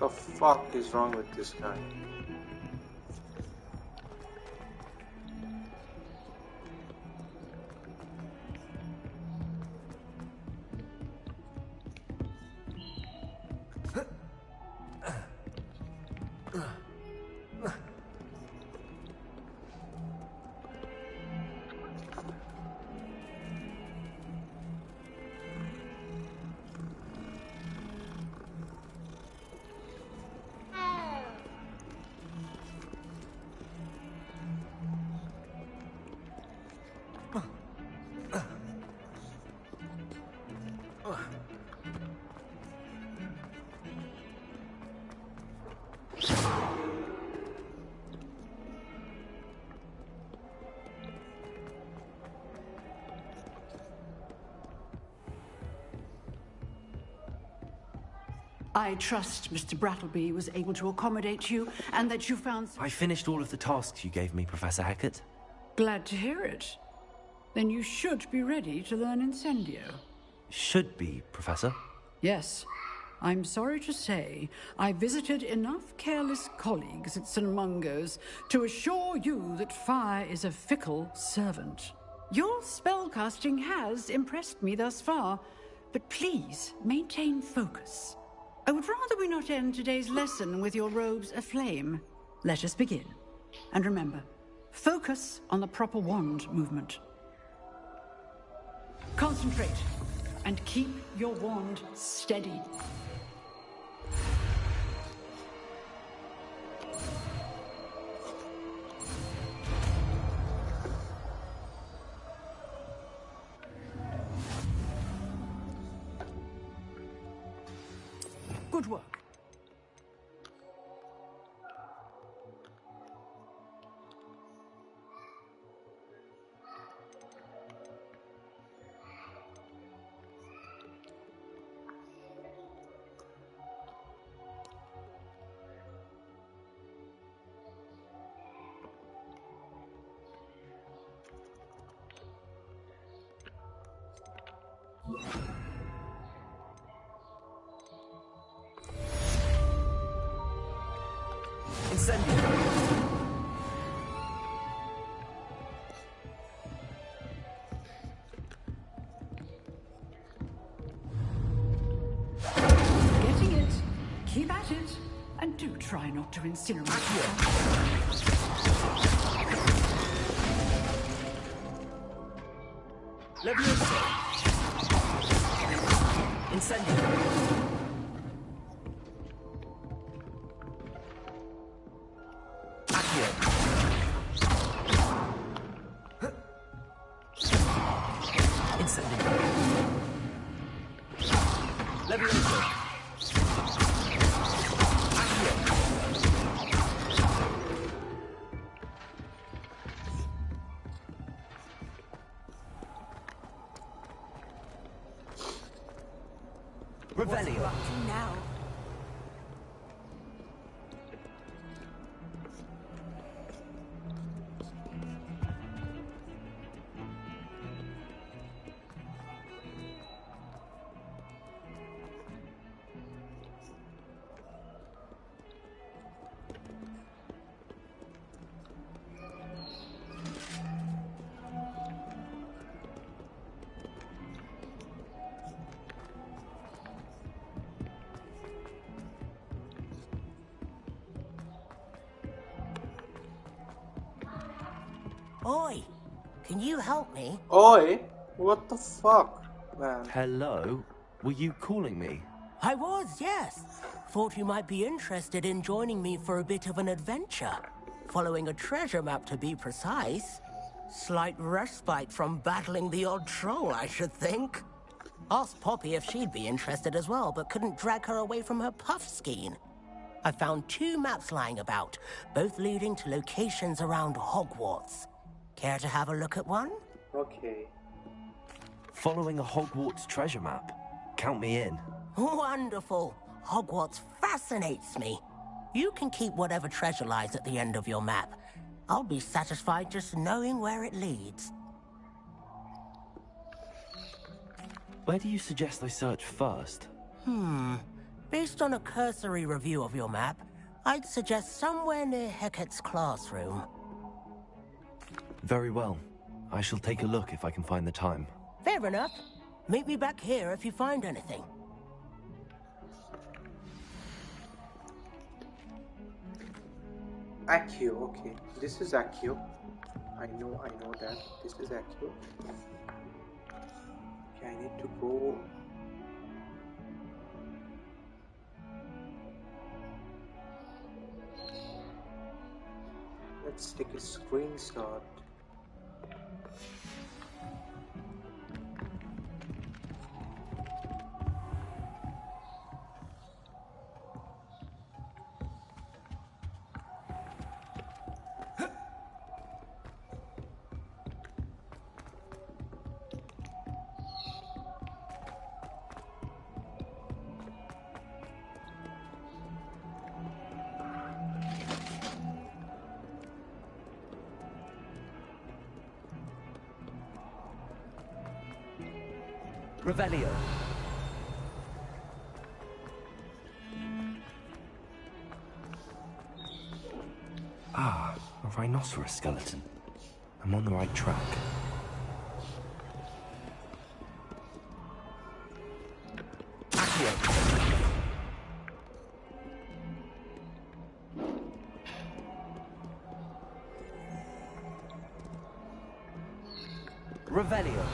The fuck is wrong with this guy?
I trust Mr. Brattleby was able to accommodate you and that you found...
I finished all of the tasks you gave me, Professor Hecat.
Glad to hear it. Then you should be ready to learn Incendio.
Should be, Professor.
Yes. I'm sorry to say, I visited enough careless colleagues at St. Mungo's to assure you that fire is a fickle servant. Your spellcasting has impressed me thus far, but please maintain focus. I would rather we not end today's lesson with your robes aflame. Let us begin. And remember, focus on the proper wand movement. Concentrate, and keep your wand steady. Good work. Getting it. Keep at it. And do try not to incinerate
Levioso. Incendio. Revelio.
Now.
Oi, can you help me?
Oi, what the fuck, man?
Hello? Were you calling me?
I was, yes. Thought you might be interested in joining me for a bit of an adventure. Following a treasure map, to be precise. Slight respite from battling the odd troll, I should think. Asked Poppy if she'd be interested as well, but couldn't drag her away from her puff skein. I found 2 maps lying about, both leading to locations around Hogwarts. Care to have a look at one?
Okay.
Following a Hogwarts treasure map. Count me in.
Wonderful. Hogwarts fascinates me. You can keep whatever treasure lies at the end of your map. I'll be satisfied just knowing where it leads.
Where do you suggest I search first?
Based on a cursory review of your map, I'd suggest somewhere near Hecat's classroom.
Very well. I shall take a look if I can find the time.
Fair enough. Meet me back here if you find anything.
Accio, okay. This is Accio. I know that. This is Accio. Okay, I need to go. Let's take a screenshot.
Revelio. Ah, a rhinoceros skeleton. I'm on the right track. Accio. Revelio.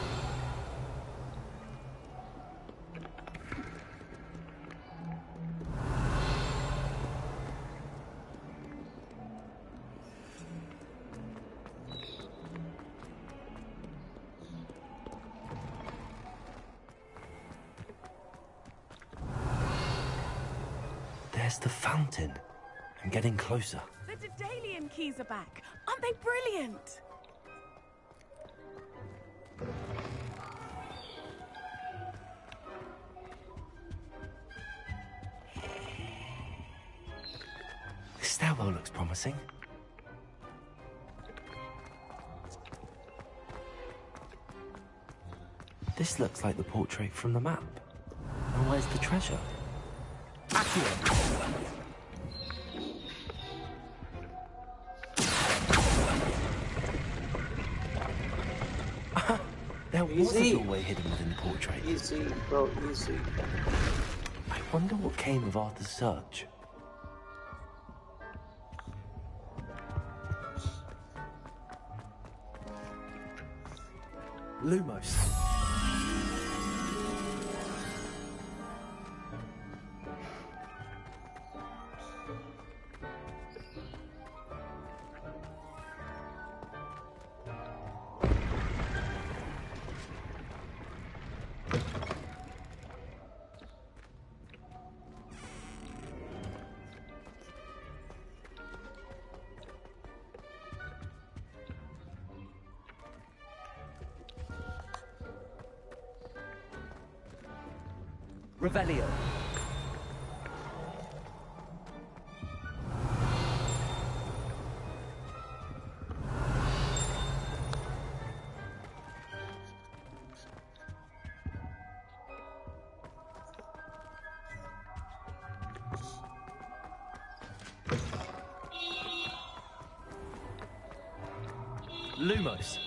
There's the fountain. I'm getting closer.
The Daedalian keys are back. Aren't they brilliant?
This stairwell looks promising. This looks like the portrait from the map. And where's the treasure? Accio. There was a doorway hidden within the portrait.
Easy, bro, easy.
I wonder what came of Arthur's search. Lumos. Revelio. Lumos.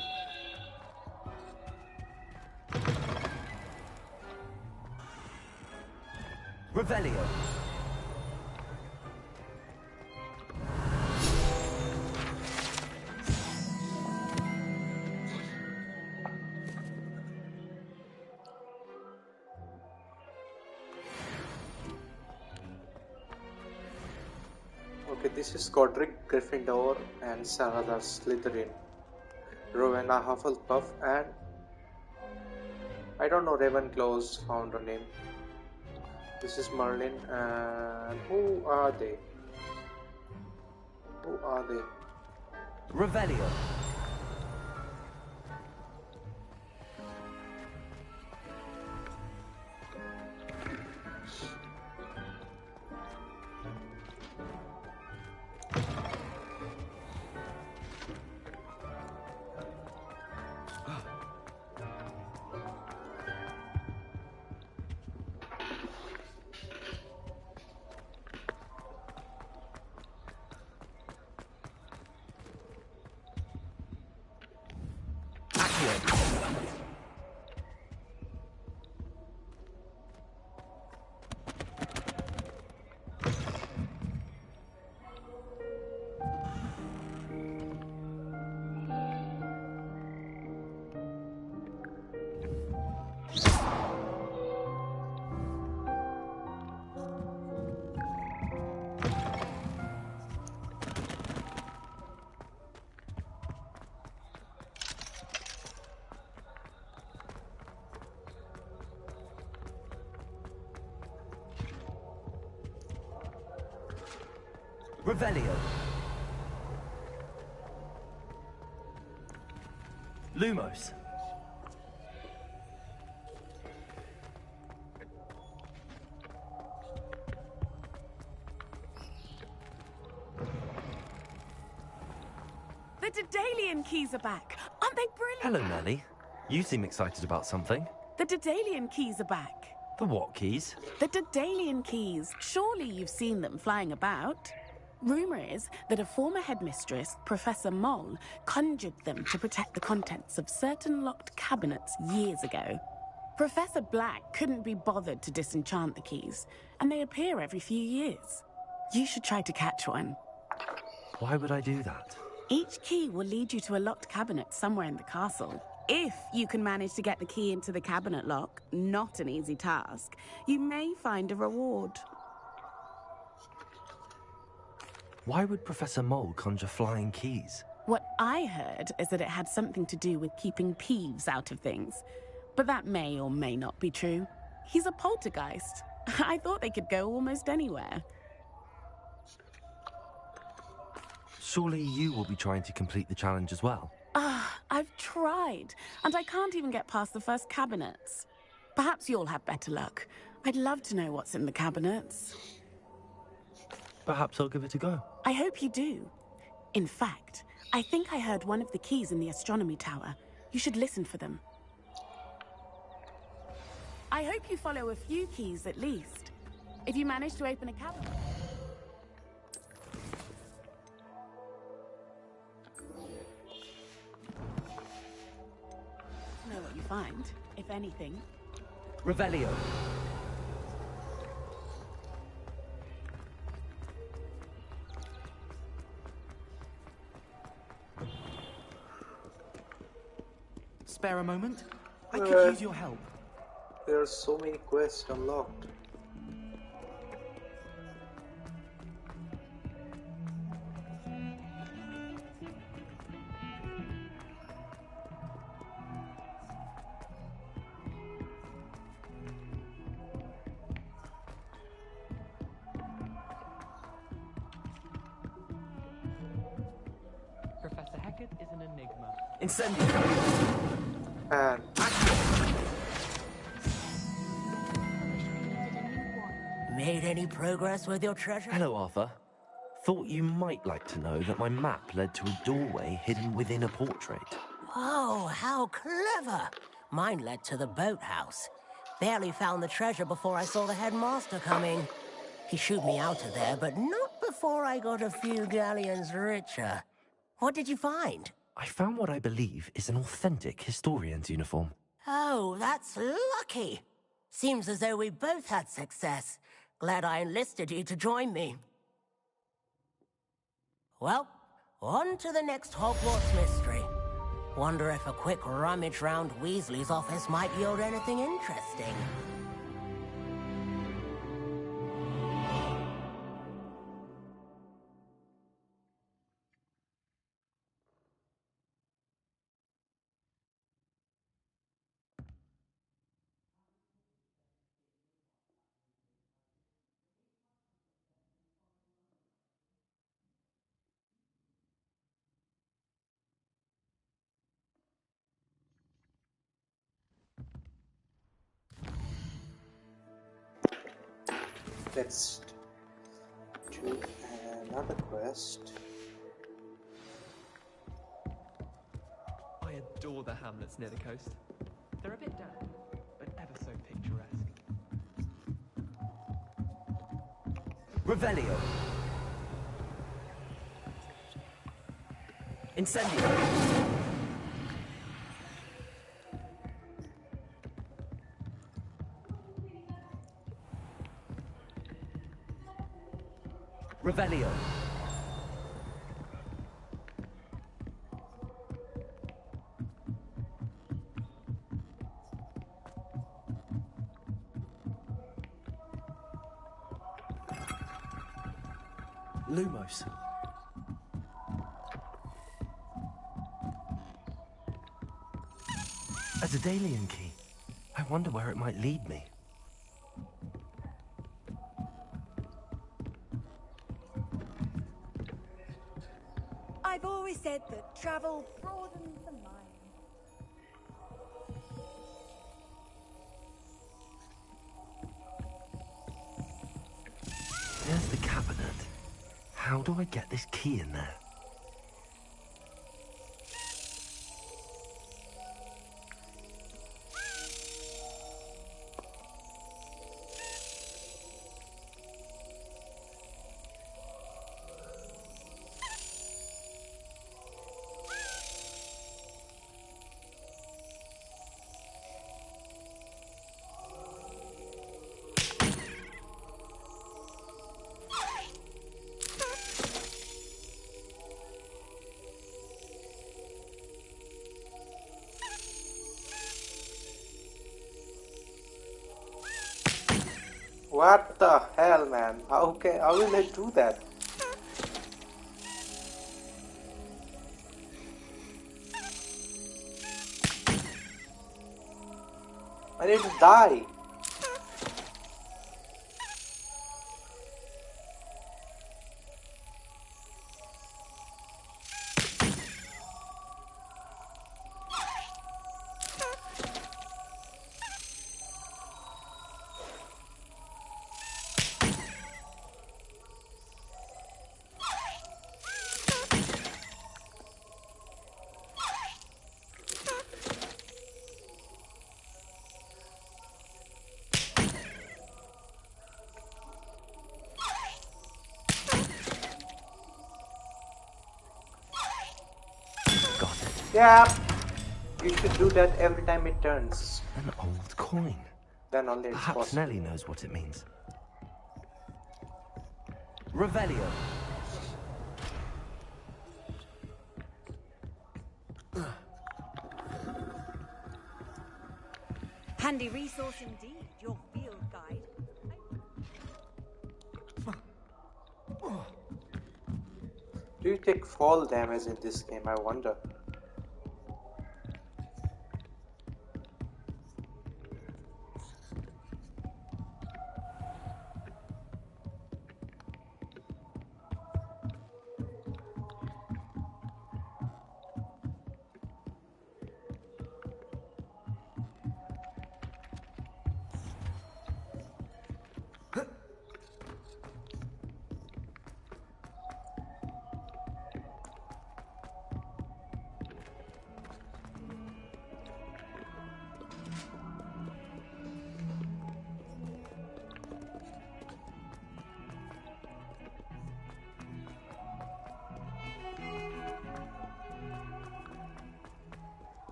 Revelio.
Okay, this is Godric Gryffindor and Salazar Slytherin. Rowena Hufflepuff and I don't know Ravenclaw's founder name. This is Merlin and who are they? Who are they?
Revelio. Revelio. Lumos.
The Daedalian keys are back. Aren't they brilliant?
Hello, Nellie. You seem excited about something.
The Daedalian keys are back.
The what keys?
The Daedalian keys. Surely you've seen them flying about. Rumour is that a former headmistress, Professor Moll, conjured them to protect the contents of certain locked cabinets years ago. Professor Black couldn't be bothered to disenchant the keys, and they appear every few years. You should try to catch one.
Why would I do that?
Each key will lead you to a locked cabinet somewhere in the castle. If you can manage to get the key into the cabinet lock, not an easy task, you may find a reward.
Why would Professor Mole conjure flying keys?
What I heard is that it had something to do with keeping Peeves out of things. But that may or may not be true. He's a poltergeist. I thought they could go almost anywhere.
Surely you will be trying to complete the challenge as well.
I've tried, and I can't even get past the first cabinets. Perhaps you'll have better luck. I'd love to know what's in the cabinets.
Perhaps I'll give it a go.
I hope you do. In fact, I think I heard one of the keys in the astronomy tower. You should listen for them. I hope you follow a few keys at least. If you manage to open a cabinet... Know what you find, if anything.
Revelio.
Spare a moment? I could use your help.
There are so many quests unlocked.
Professor Hackett is an enigma.
Incendio.
And
Made any progress with your treasure?
Hello, Arthur. Thought you might like to know that my map led to a doorway hidden within a portrait.
Oh, how clever! Mine led to the boathouse. Barely found the treasure before I saw the headmaster coming. He shooed me out of there, but not before I got a few galleons richer. What did you find?
I found what I believe is an authentic historian's uniform.
Oh, that's lucky. Seems as though we both had success. Glad I enlisted you to join me. Well, on to the next Hogwarts mystery. Wonder if a quick rummage round Weasley's office might yield anything interesting.
let's do another quest.
I adore the hamlets near the coast. They're a bit damp, but ever so picturesque.
Revelio. Incendio. Revelio. Lumos. A Daedalian key. I wonder where it might lead me.
I've always said that travel broadens the mind.
There's the cabinet. How do I get this key in there?
What the hell, man? How will I do that? I need to die. Yeah, you should do that every time it turns.
An old coin.
Then only it's
Perhaps
possible.
Nelly knows what it means. Revelio.
Handy resource indeed, your field guide.
Do you take fall damage in this game, I wonder?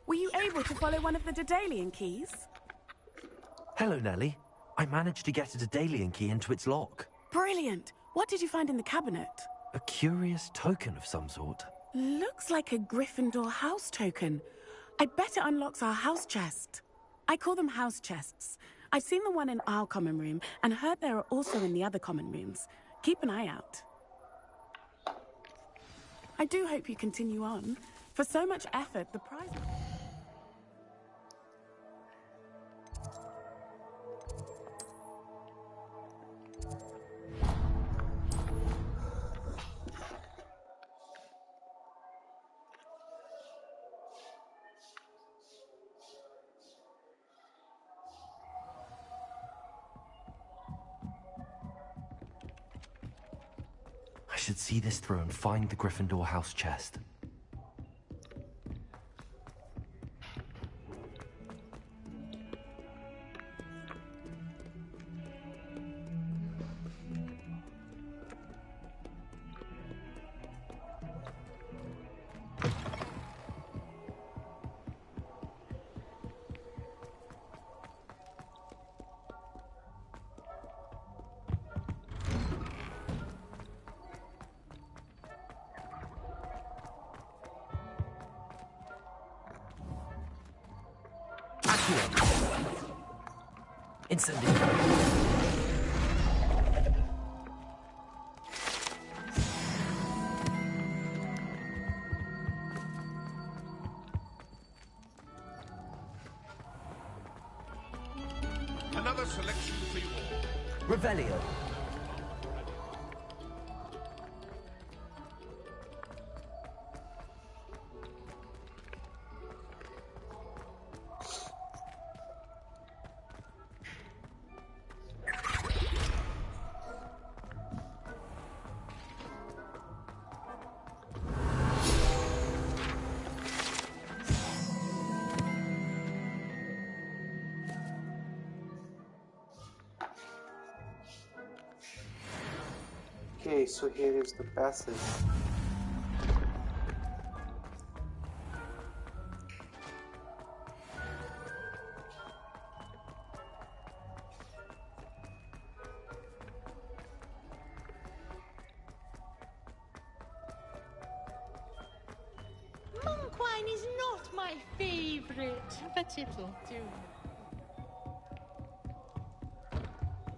Were you able to follow one of the Daedalian keys?
Hello, Nelly. I managed to get a Daedalian key into its lock.
Brilliant. What did you find in the cabinet?
A curious token of some sort.
Looks like a Gryffindor house token. I bet it unlocks our house chest. I call them house chests. I've seen the one in our common room and heard there are also in the other common rooms. Keep an eye out. I do hope you continue on. For so much effort, the prize...
I should see this through and find the Gryffindor house chest. Incendio.
another selection for you all.
Revelio.
Okay, so here is the passage.
Monk wine is not my favorite, but it'll do.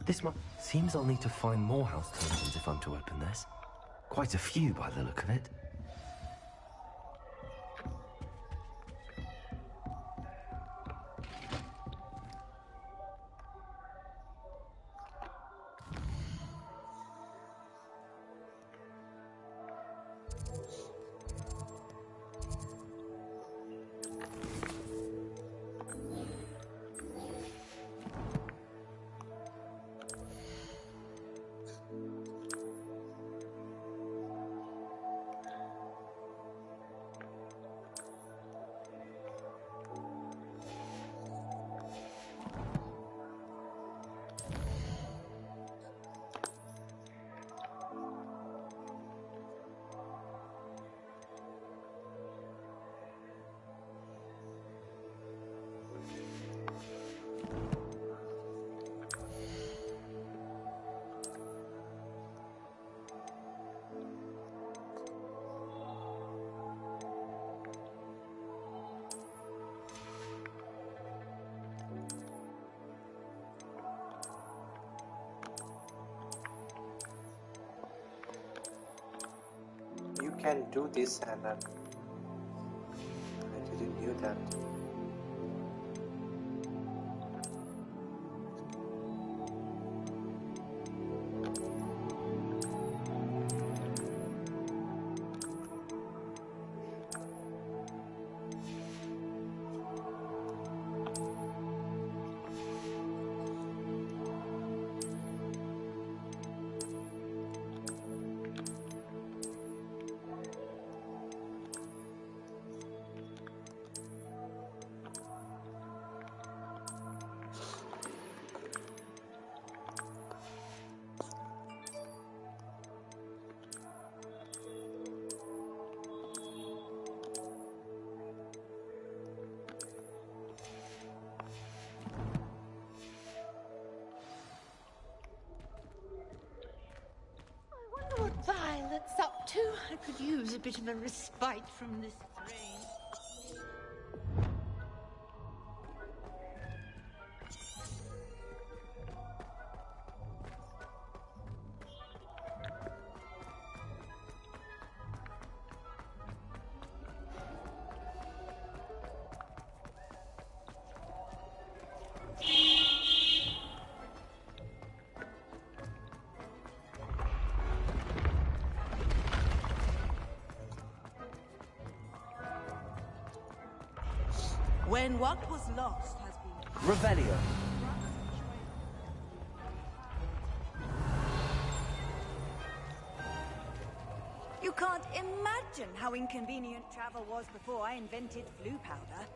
This seems I'll need to find more house tokens if I'm to open this. Quite a few by the look of it.
You can do this, Anna. I didn't knew that.
I wonder what Violet's up to. I could use a bit of a respite from this strain.
When what was lost has been...
Revelio.
You can't imagine how inconvenient travel was before I invented flu powder.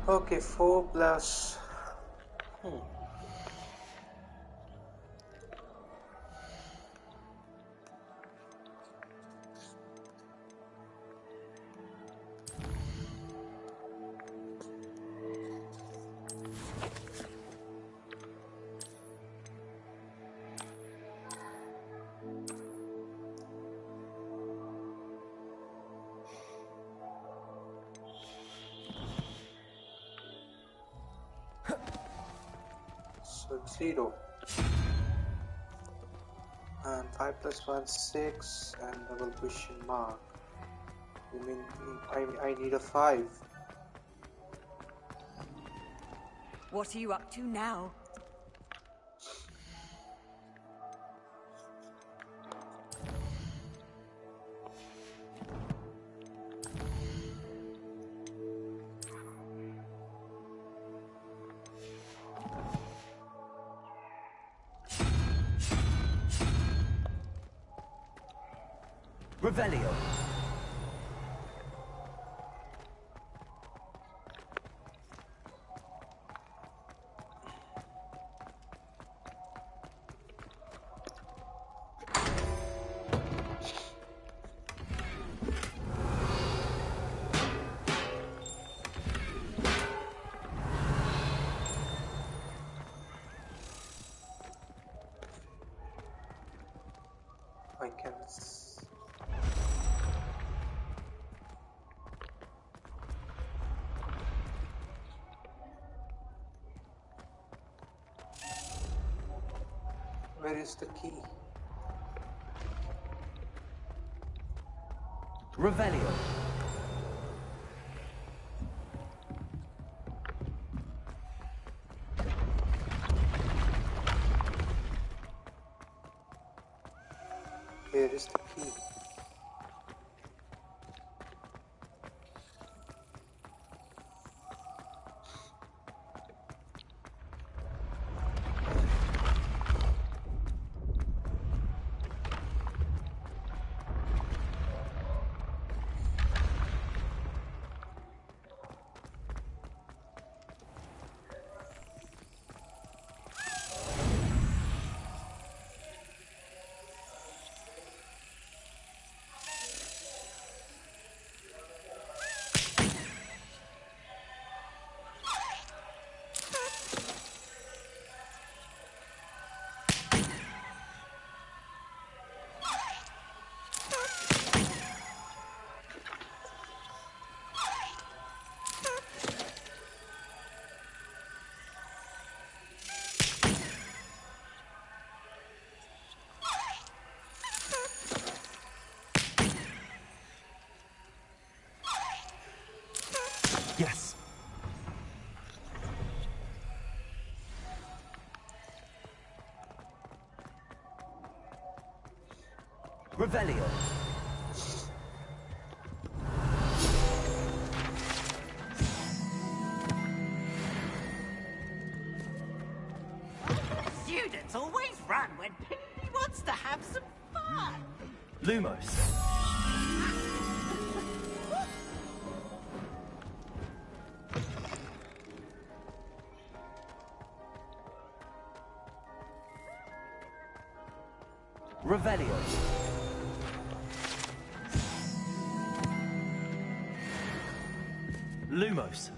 Okay, 4 plus. So 0. And 5 plus 1, 6, and double question mark. You mean I need a 5?
What are you up to now?
Revelio.
I can. Where is the key?
Revelio.
Where is the key?
Yes. Revelio.
Students always run when he wants to have some fun.
Lumos. Revelio. Lumos.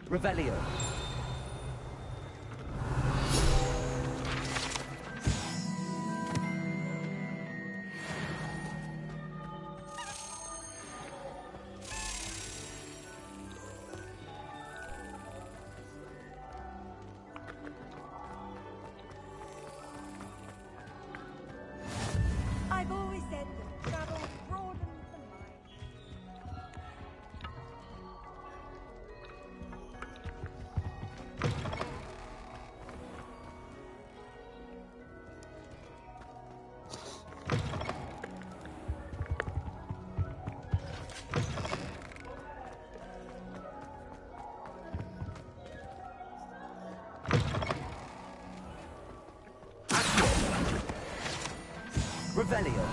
Revelio.
I've always said that travel broadens the mind.
Revelio.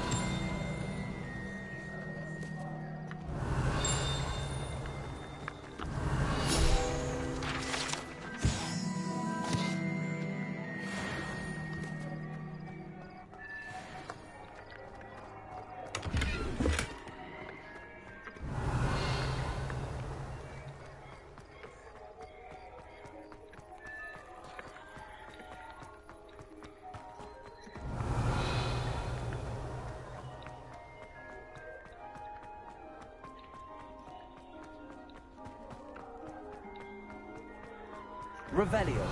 Revelio.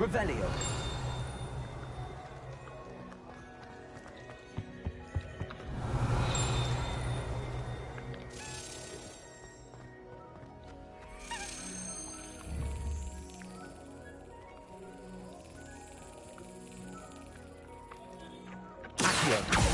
Revelio. Accio.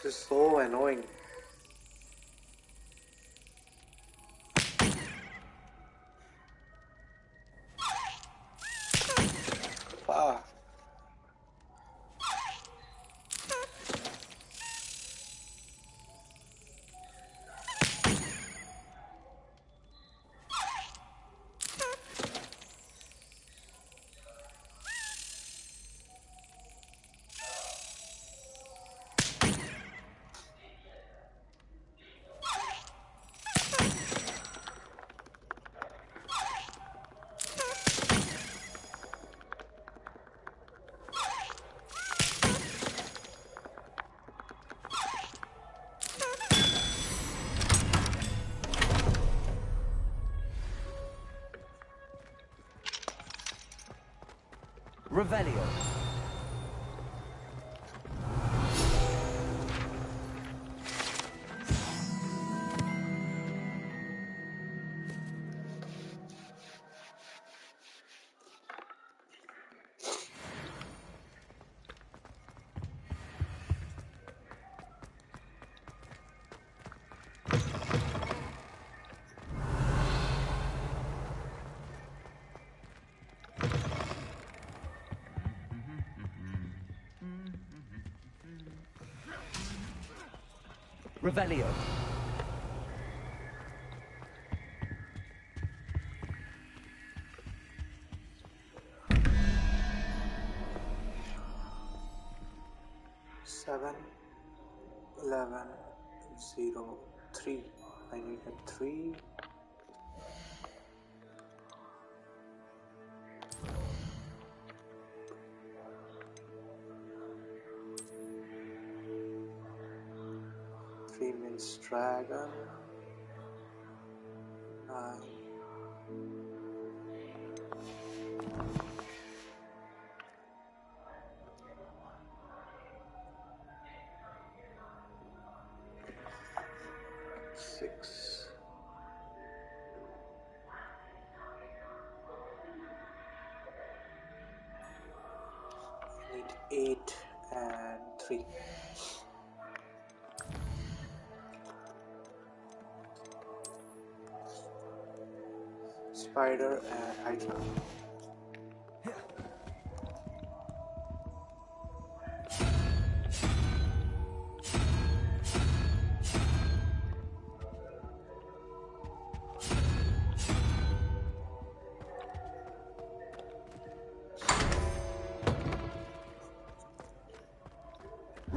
This is so annoying. Ah.
Revelio. Revelio.
Seven, 11, 0, 3. I need a 3. Three means dragon. 9. Six. I need 8 and 3. Spider and Hydra.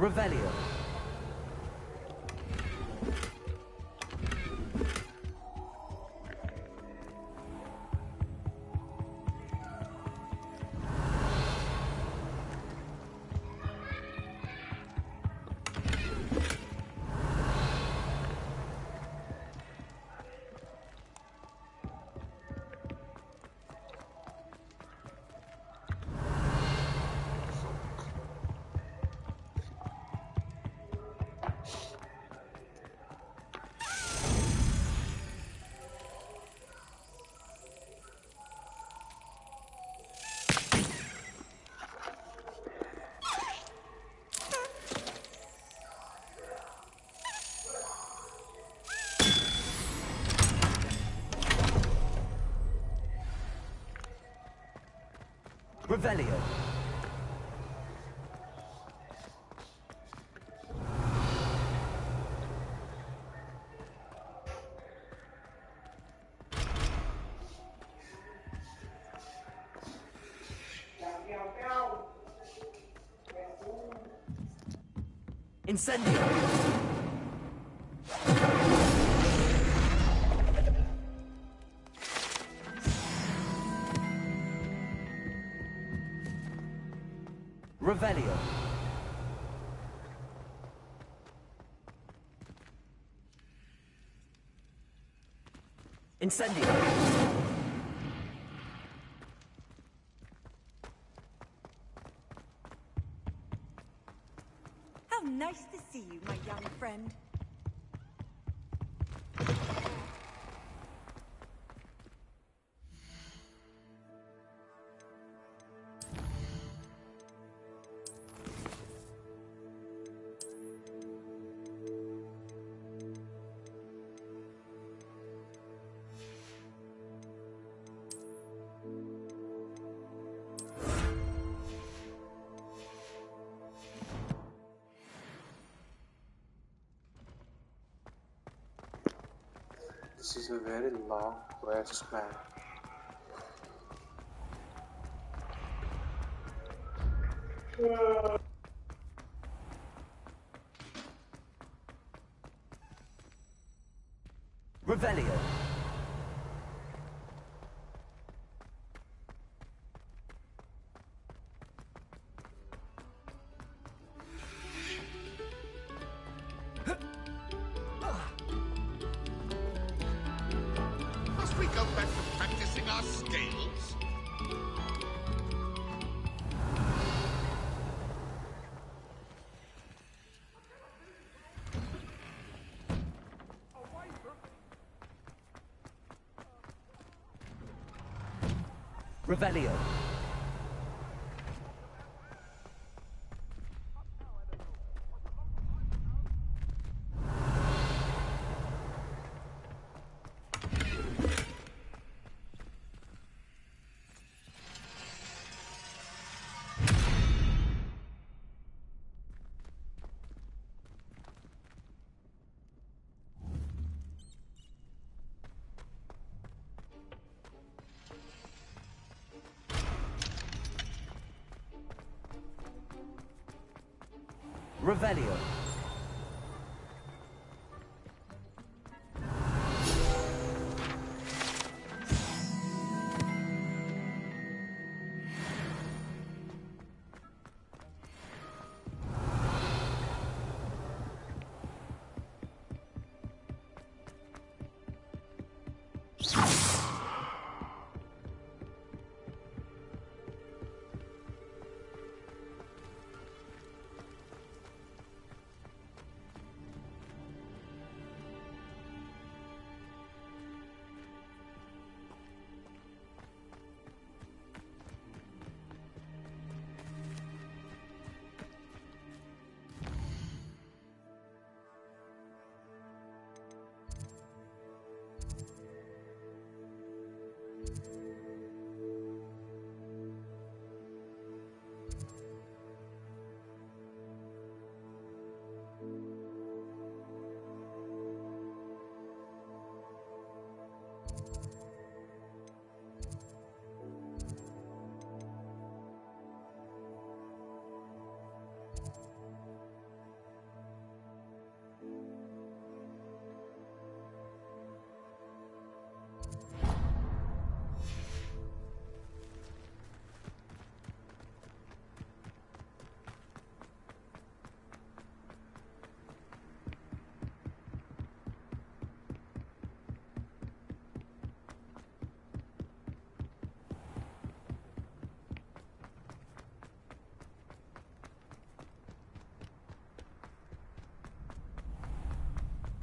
Revelio. Revelio. Incendio. Revelio. Incendio.
How nice to see you, my young friend.
This is a very long quest, man.
Revelio.
Must we go back to practicing our skills?
Revelio. Revelio.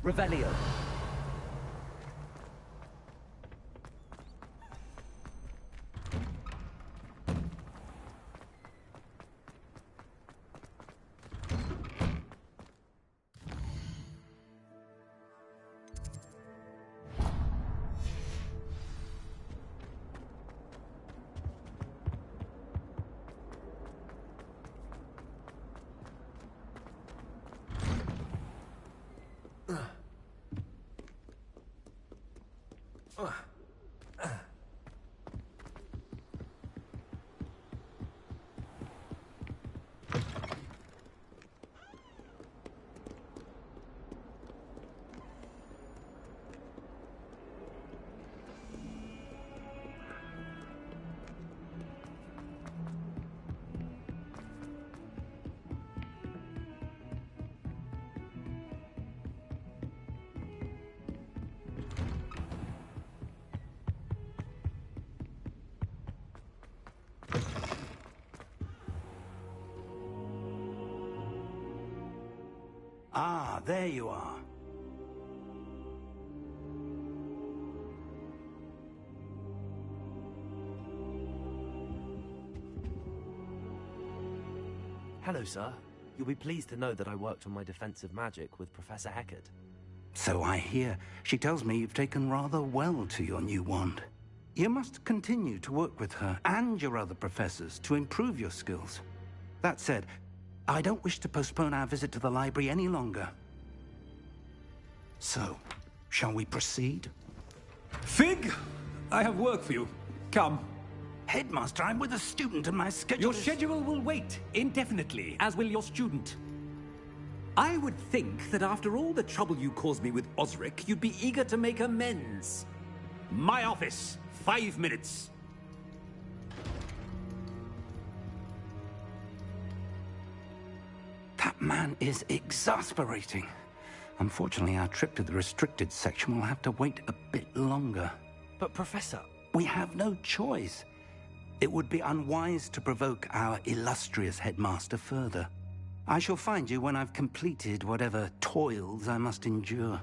Revelio.
Ah, there you are.
Hello, sir. You'll be pleased to know that I worked on my defensive magic with Professor Heckert.
So I hear. She tells me you've taken rather well to your new wand. You must continue to work with her and your other professors to improve your skills. That said, I don't wish to postpone our visit to the library any longer. So, shall we proceed?
Fig! I have work for you. Come.
Headmaster, I'm with a student and my schedule
Your schedule will wait indefinitely, as will your student. I would think that after all the trouble you caused me with Osric, you'd be eager to make amends. My office, 5 minutes.
That man is exasperating. Unfortunately, our trip to the restricted section will have to wait a bit longer.
But, Professor...
We have no choice. It would be unwise to provoke our illustrious headmaster further. I shall find you when I've completed whatever toils I must endure.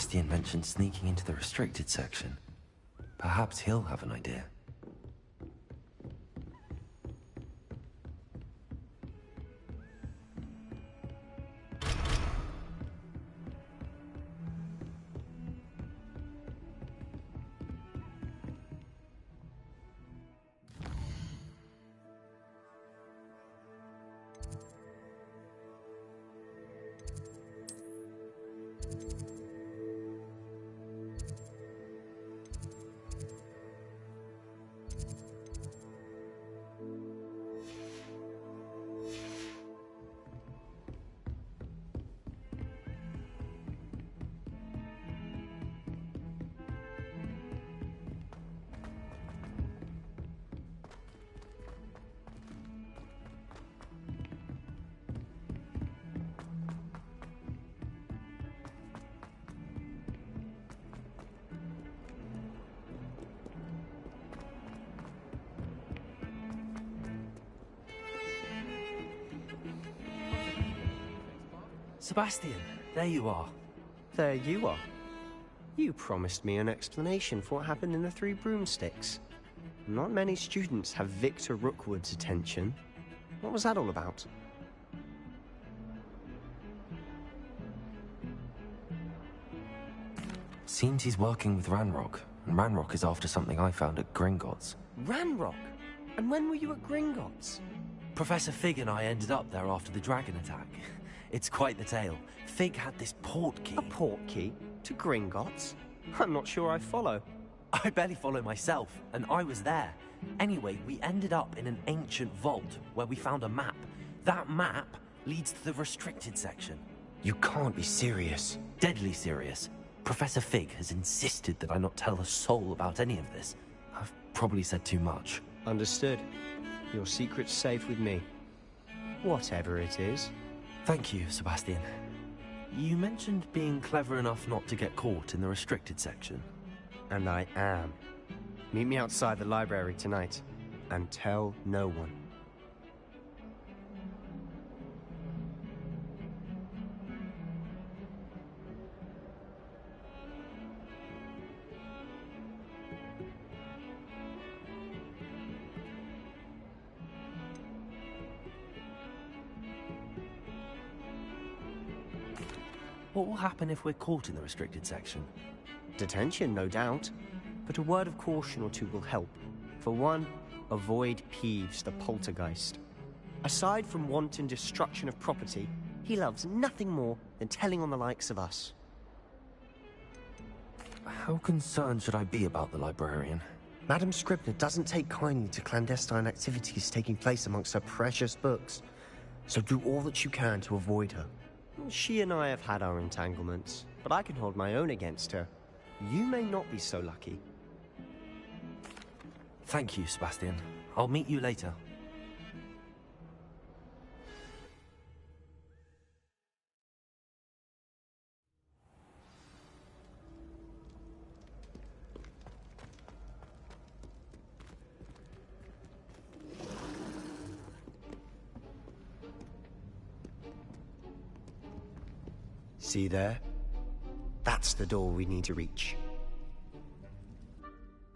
Sebastian mentioned sneaking into the restricted section. Perhaps he'll have an idea. Sebastian, there you are.
There you are. You promised me an explanation for what happened in the Three Broomsticks. Not many students have Victor Rookwood's attention. What was that all about?
Seems he's working with Ranrock, and Ranrock is after something I found at Gringotts.
Ranrock? And when were you at Gringotts?
Professor Fig and I ended up there after the dragon attack. It's quite the tale. Fig had this port key.
A port key? To Gringotts? I'm not sure I follow.
I barely follow myself, and I was there. Anyway, we ended up in an ancient vault where we found a map. That map leads to the restricted section.
You can't be serious.
Deadly serious. Professor Fig has insisted that I not tell a soul about any of this. I've probably said too much.
Understood. Your secret's safe with me. Whatever it is.
Thank you, Sebastian. You mentioned being clever enough not to get caught in the restricted section.
And I am. Meet me outside the library tonight, and tell no one.
What will happen if we're caught in the restricted section?
Detention, no doubt. But a word of caution or two will help. For one, avoid Peeves, the poltergeist. Aside from wanton destruction of property, he loves nothing more than telling on the likes of us.
How concerned should I be about the librarian?
Madam Scribner doesn't take kindly to clandestine activities taking place amongst her precious books. So do all that you can to avoid her. She and I have had our entanglements, but I can hold my own against her. You may not be so lucky.
Thank you, Sebastian. I'll meet you later.
See there? That's the door we need to reach.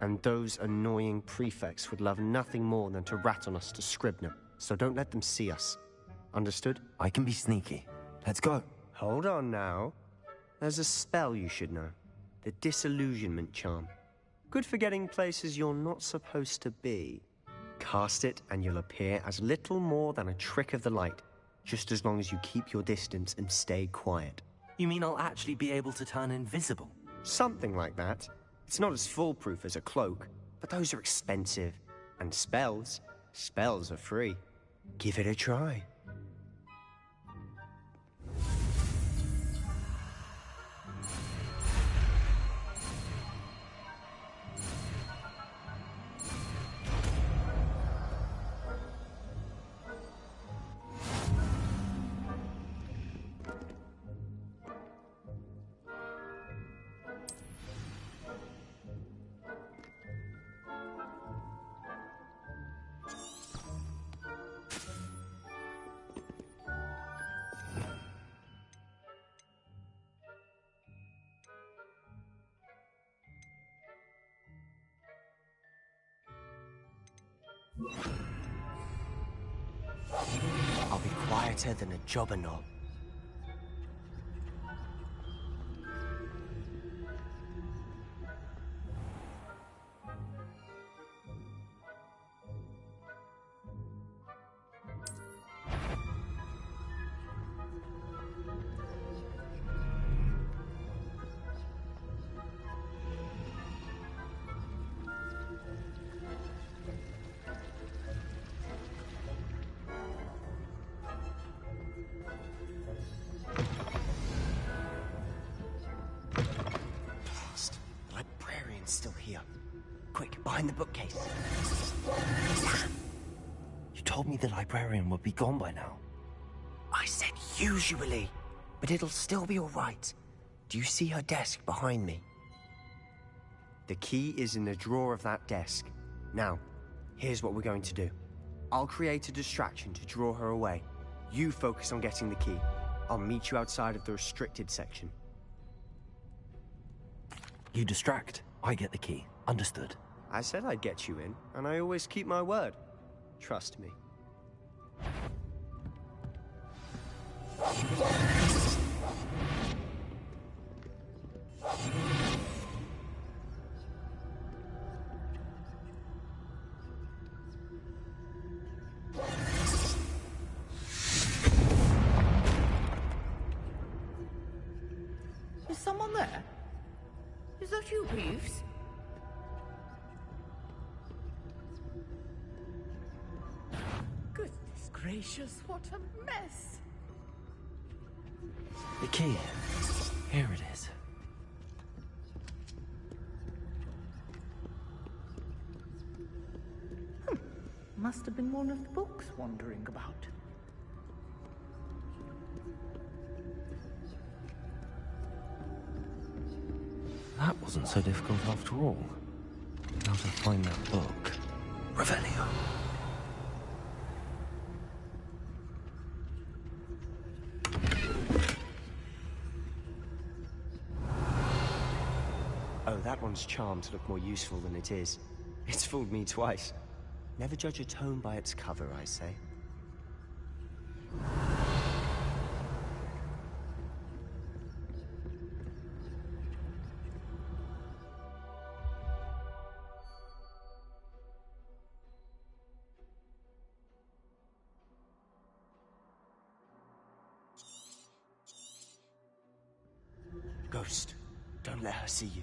And those annoying prefects would love nothing more than to rat on us to Scribner, so don't let them see us. Understood?
I can be sneaky. Let's go.
Hold on now. There's a spell you should know. The Disillusionment Charm. Good for getting places you're not supposed to be. Cast it and you'll appear as little more than a trick of the light, just as long as you keep your distance and stay quiet.
You mean I'll actually be able to turn invisible?
Something like that. It's not as foolproof as a cloak, but those are expensive. And spells are free. Give it a try. I'll be quieter than a jobberknoll. Still here. Quick, behind the bookcase.
You told me the librarian would be gone by now.
I said usually, but it'll still be all right. Do you see her desk behind me? The key is in the drawer of that desk. Now, here's what we're going to do. I'll create a distraction to draw her away. You focus on getting the key. I'll meet you outside of the restricted section.
You distract. I get the key. Understood.
I said I'd get you in, and I always keep my word. Trust me.
Is someone there? Is that you, Peeves? Goodness gracious, what a mess!
The key. Here it is.
Must have been one of the books wandering about.
That wasn't so difficult after all. Now to find that book. Revelio.
Oh, that one's charmed to look more useful than it is. It's fooled me twice. Never judge a tome by its cover, I say. Ghost, don't let her see you.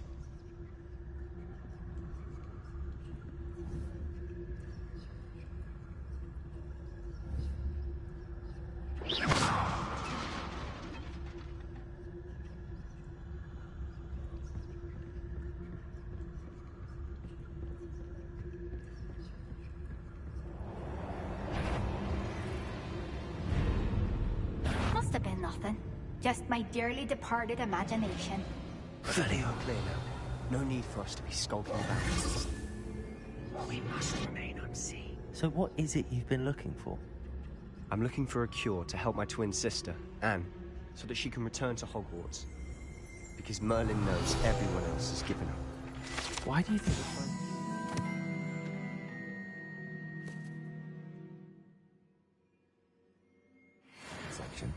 Must have been nothing. Just my dearly departed imagination.
Revelio. Clear now. No need for us to be skulking about. We must remain unseen.
So what is it you've been looking for?
I'm looking for a cure to help my twin sister, Anne, so that she can return to Hogwarts. Because Merlin knows everyone else has given up.
Why do you think section?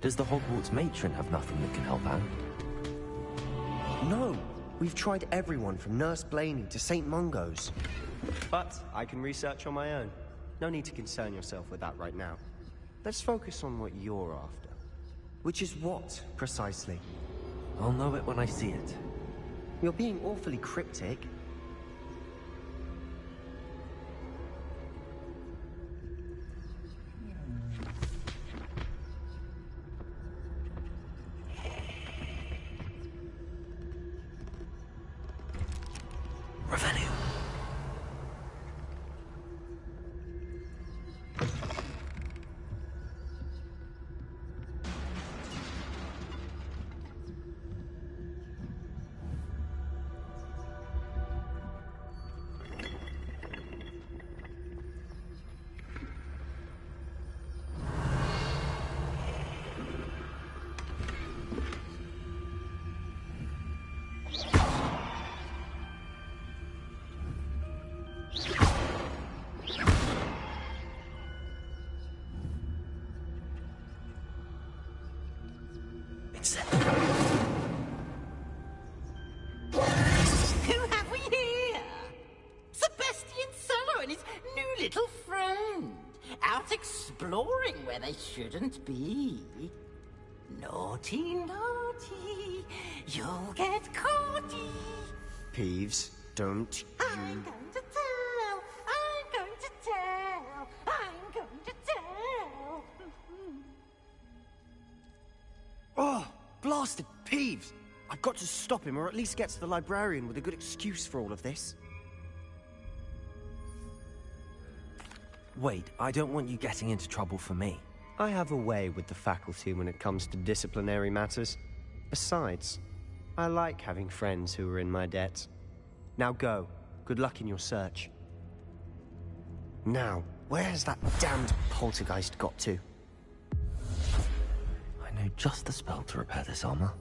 Does the Hogwarts matron have nothing that can help Anne?
No! We've tried everyone from Nurse Blaney to St. Mungo's. But I can research on my own. No need to concern yourself with that right now. Let's focus on what you're after. Which is what, precisely?
I'll know it when I see it.
You're being awfully cryptic.
Revelio.
out exploring where they shouldn't be. Naughty, naughty, you'll get caughty.
Peeves, don't
I'm going to tell, I'm going to tell, I'm going to tell.
Oh, blasted Peeves! I've got to stop him, or at least get to the librarian with a good excuse for all of this.
Wait, I don't want you getting into trouble for me.
I have a way with the faculty when it comes to disciplinary matters. Besides, I like having friends who are in my debt. Now go. Good luck in your search. Now, where has that damned poltergeist got to?
I know just the spell to repair this armor.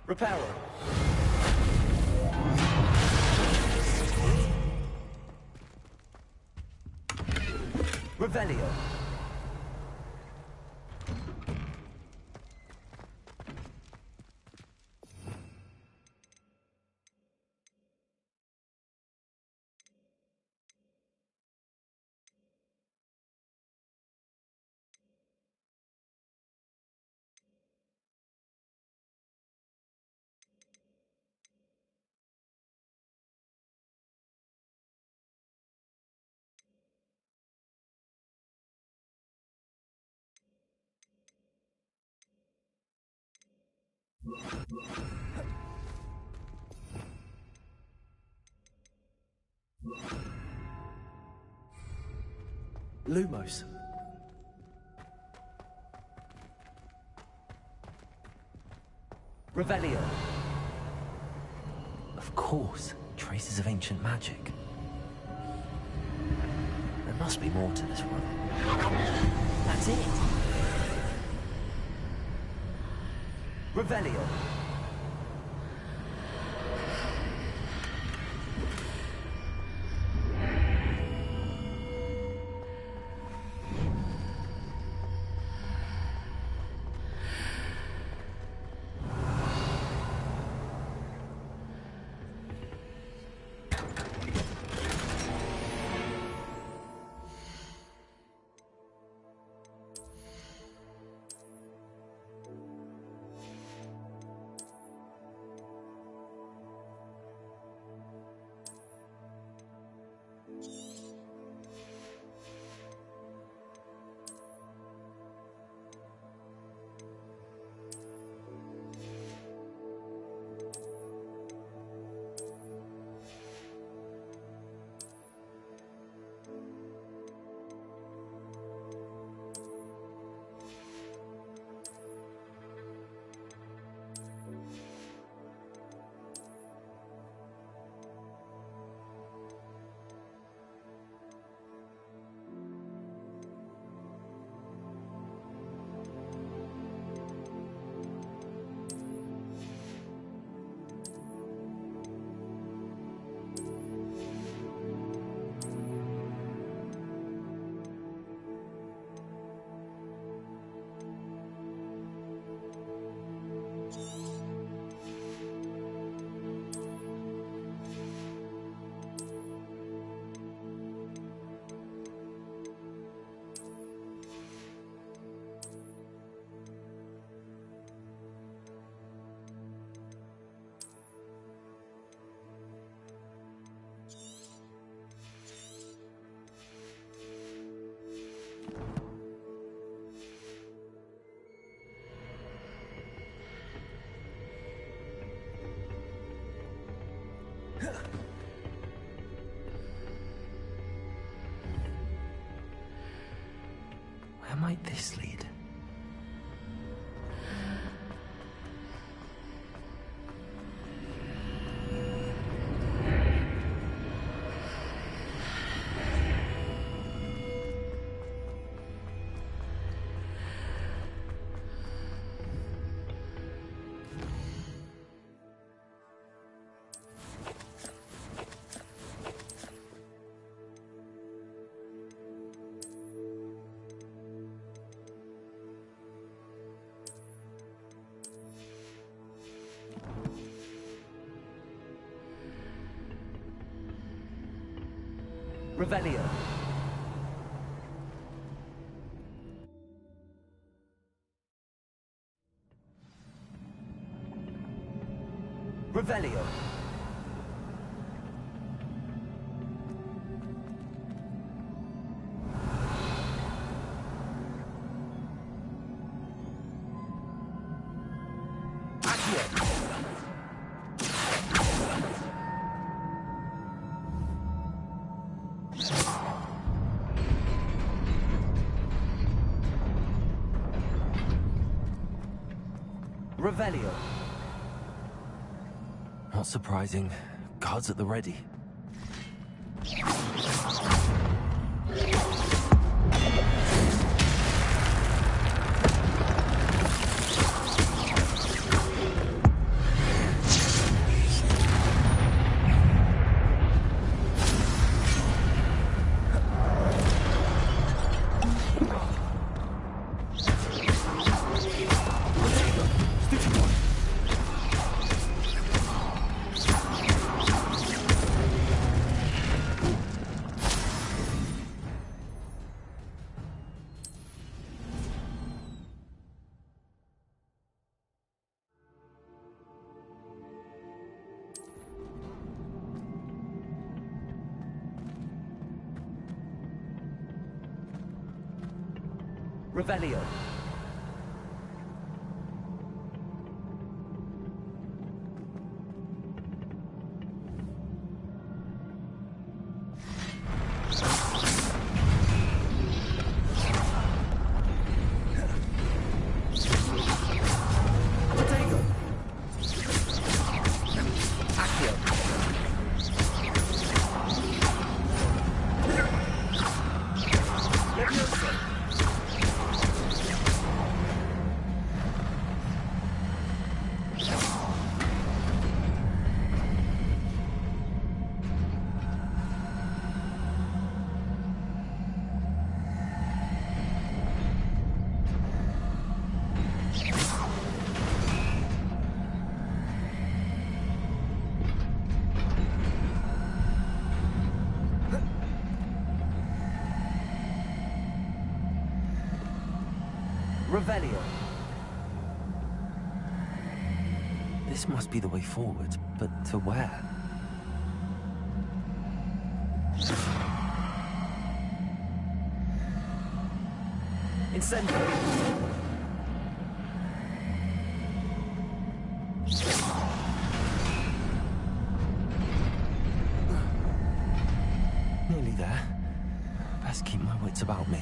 Reparo. Revelio.
Lumos.
Revelio.
Of course, traces of ancient magic. There must be more to this one.
That's it. Revelio.
Where might this lead?
Revelio. Revelio. Revelio.
Not surprising. Guards at the ready.
Revelio. Revelio.
This must be the way forward, but to where?
Incendio.
Nearly there. Best keep my wits about me.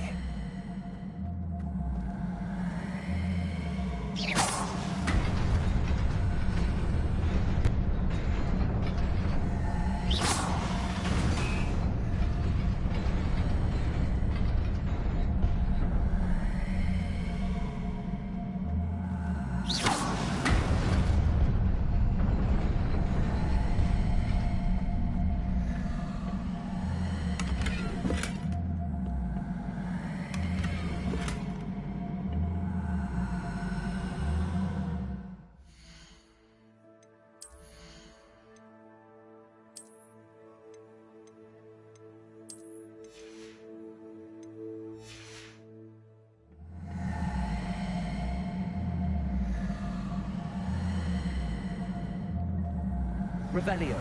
Revelio.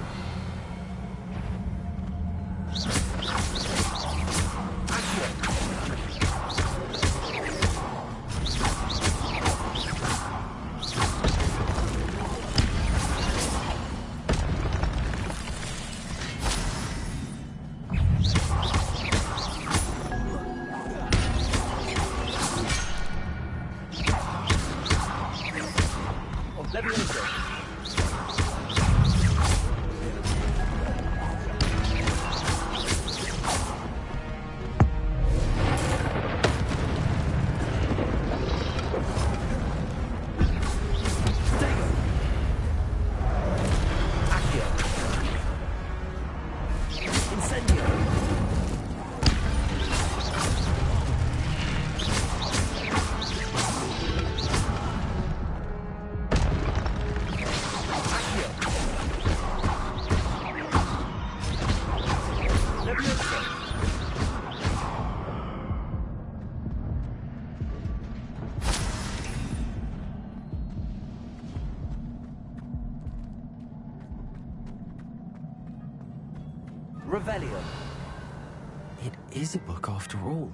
Levioso. Revelio.
It is a book after all.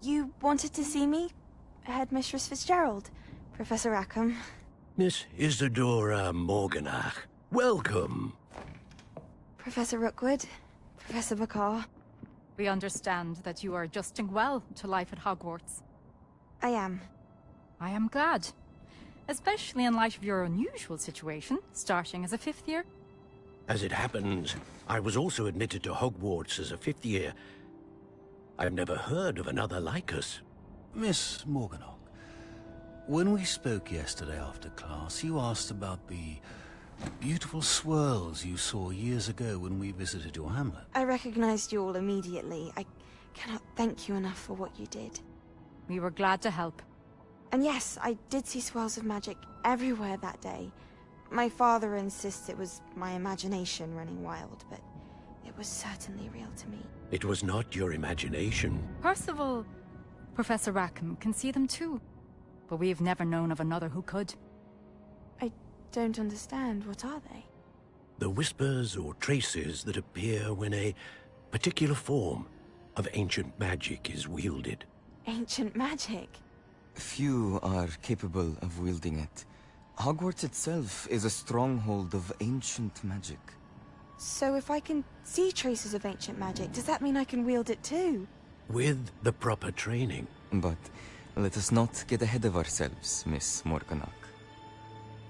You wanted to see me? Headmistress Fitzgerald, Professor Rackham.
Miss Isadora Morganach, welcome.
Professor Rookwood, Professor Bakar.
We understand that you are adjusting well to life at Hogwarts.
I am.
I am glad. Especially in light of your unusual situation, starting as a 5th year.
As it happens, I was also admitted to Hogwarts as a 5th year. I've never heard of another like us.
Miss Morganach, when we spoke yesterday after class, you asked about the beautiful swirls you saw years ago when we visited your hamlet.
I recognized you all immediately. I cannot thank you enough for what you did.
We were glad to help.
And yes, I did see swirls of magic everywhere that day. My father insists it was my imagination running wild, but it was certainly real to me.
It was not your imagination.
Percival, Professor Rackham can see them too. But we've never known of another who could.
I don't understand. What are they?
The whispers or traces that appear when a particular form of ancient magic is wielded.
Ancient magic?
Few are capable of wielding it. Hogwarts itself is a stronghold of ancient magic.
So if I can see traces of ancient magic, does that mean I can wield it too?
With the proper training.
But let us not get ahead of ourselves, Miss Morganach.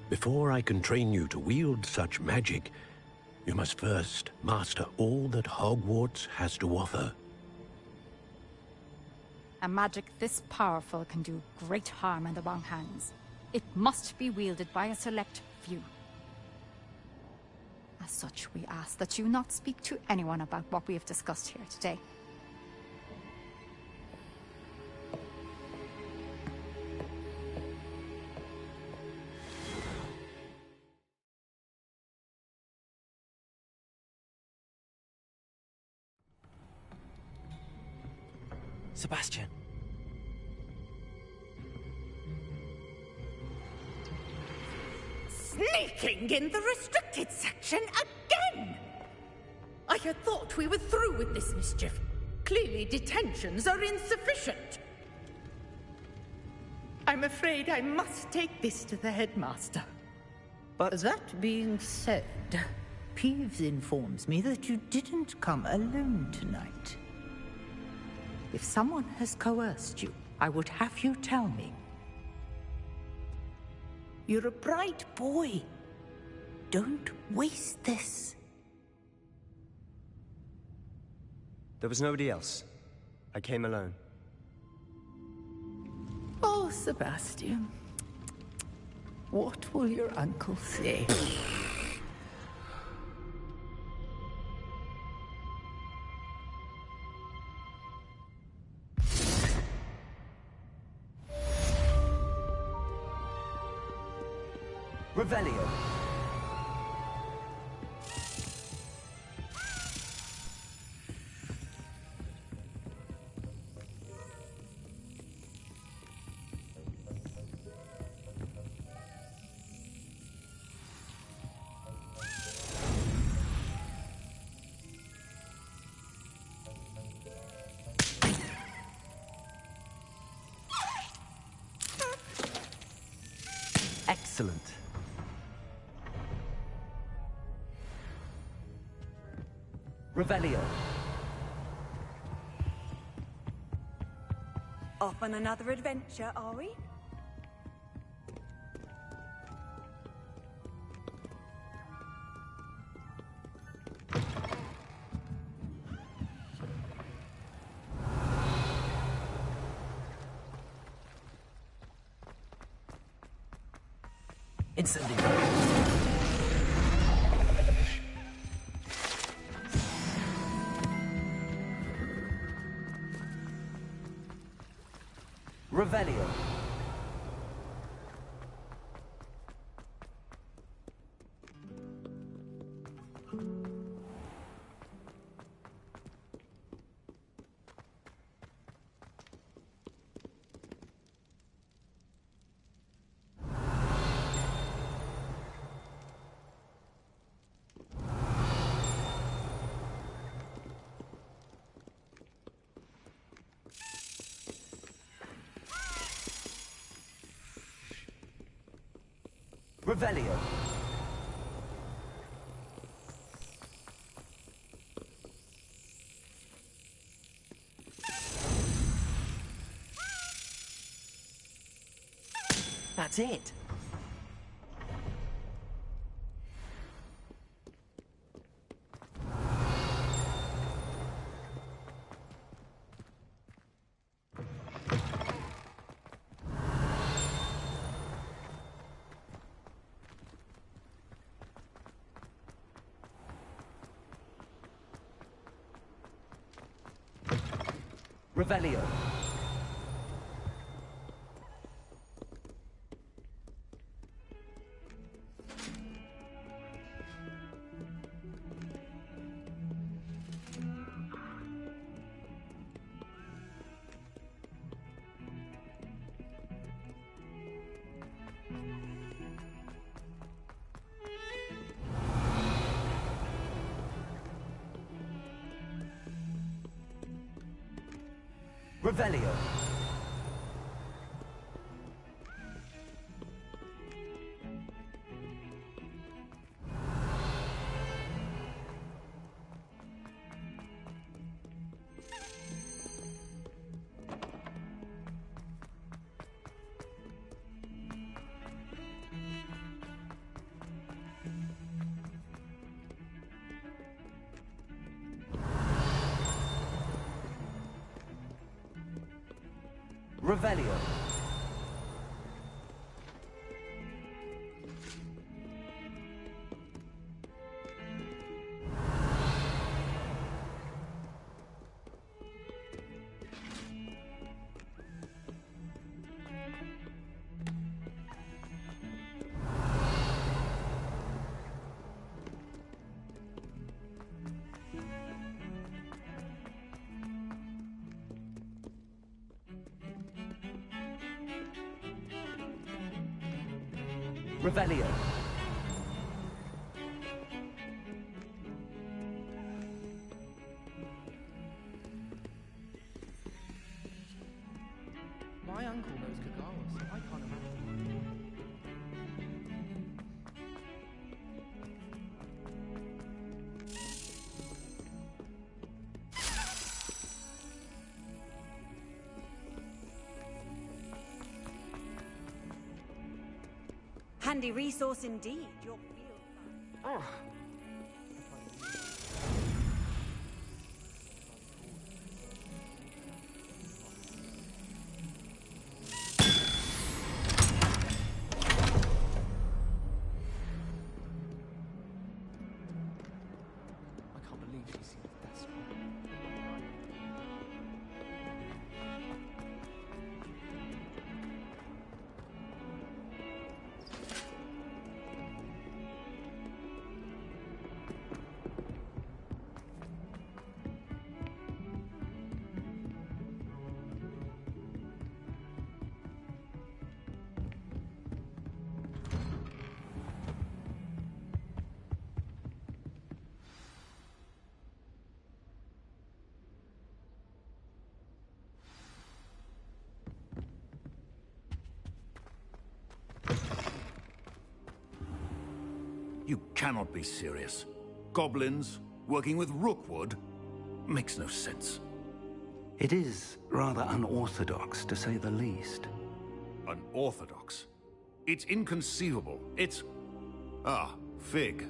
Before I can train you to wield such magic, you must first master all that Hogwarts has to offer.
A magic this powerful can do great harm in the wrong hands. It must be wielded by a select few. As such, we ask that you not speak to anyone about what we have discussed here today.
Sebastian.
Sneaking in the restricted section again! I had thought we were through with this mischief. Clearly detentions are insufficient. I'm afraid I must take this to the headmaster.
But...
That being said, Peeves informs me that you didn't come alone tonight. If someone has coerced you, I would have you tell me. You're a bright boy. Don't waste this.
There was nobody else. I came alone.
Oh, Sebastian. What will your uncle say?
Revelio. Excellent. Revelio.
Off on another adventure, are we?
Incendio. Revelio. Revelio. That's it. Revelio. Revelio. Revelio. Revelio.
My uncle knows Kagawa, so I can't imagine.
handy resource indeed, your field.
I can't believe she seems desperate.
You cannot be serious. Goblins working with Rookwood? Makes no sense.
It is rather unorthodox, to say the least.
Unorthodox? It's inconceivable. It's... Ah, Fig.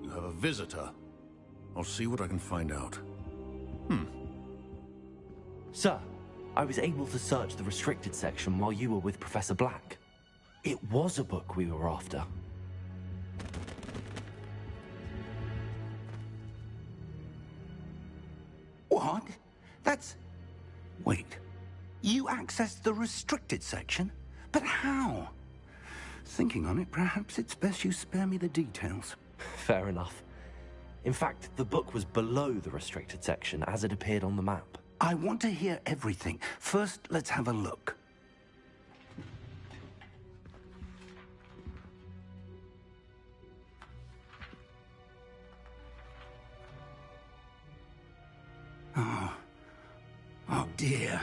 You have a visitor. I'll see what I can find out.
Sir, I was able to search the restricted section while you were with Professor Black. It was a book we were after.
What? That's... Wait. You accessed the restricted section? But how? Thinking on it, perhaps it's best you spare me the details.
Fair enough. In fact, the book was below the restricted section as it appeared on the map.
I want to hear everything. First, let's have a look. Oh dear.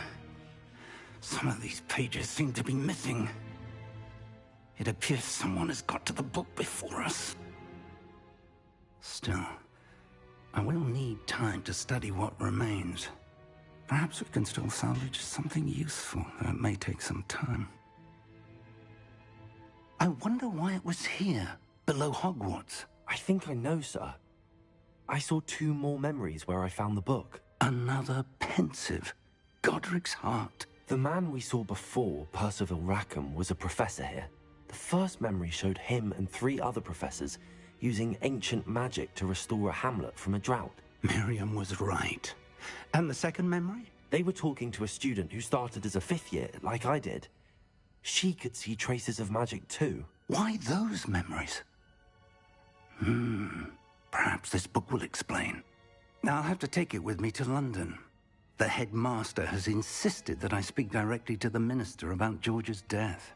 Some of these pages seem to be missing. It appears someone has got to the book before us. Still, I will need time to study what remains. Perhaps we can still salvage something useful, though it may take some time. I wonder why it was here, below Hogwarts.
I think I know, sir. I saw 2 more memories where I found the book.
Another pensive. Godric's heart.
The man we saw before, Percival Rackham, was a professor here. The first memory showed him and 3 other professors using ancient magic to restore a hamlet from a drought.
Miriam was right. And the second memory?
They were talking to a student who started as a 5th year, like I did. She could see traces of magic too.
Why those memories? Perhaps this book will explain. I'll have to take it with me to London. The headmaster has insisted that I speak directly to the minister about George's death.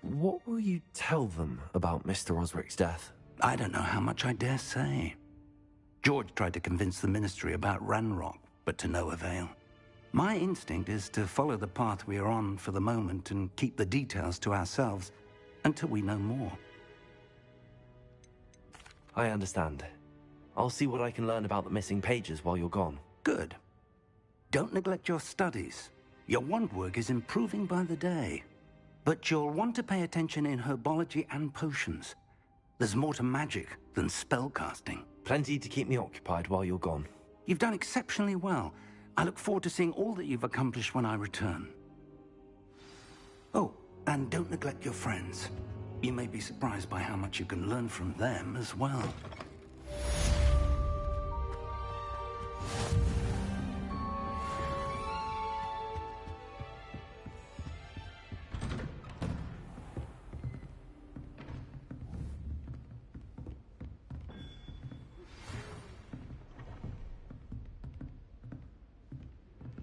What will you tell them about Mr. Osric's death?
I don't know how much I dare say. George tried to convince the ministry about Ranrock, but to no avail. My instinct is to follow the path we are on for the moment and keep the details to ourselves until we know more.
I understand. I'll see what I can learn about the missing pages while you're gone.
Good. Don't neglect your studies. Your wand work is improving by the day. But you'll want to pay attention in herbology and potions. There's more to magic than spellcasting.
Plenty to keep me occupied while you're gone.
You've done exceptionally well. I look forward to seeing all that you've accomplished when I return. Oh, and don't neglect your friends. You may be surprised by how much you can learn from them as well.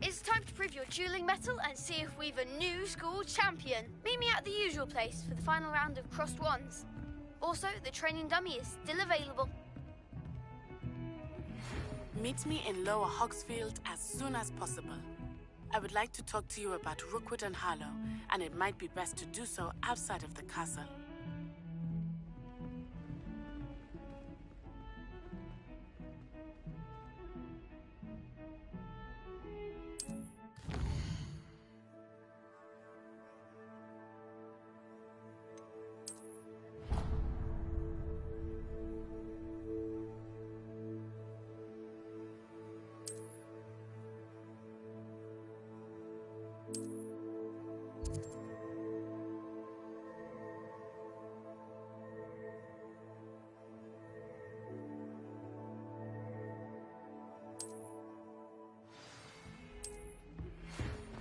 It's time to prove your dueling mettle and see if we've a new school champion. Meet me at the usual place for the final round of crossed wands. Also, the training dummy is still available.
Meet me in Lower Hogsfield as soon as possible. I would like to talk to you about Rookwood and Harlow, and it might be best to do so outside of the castle.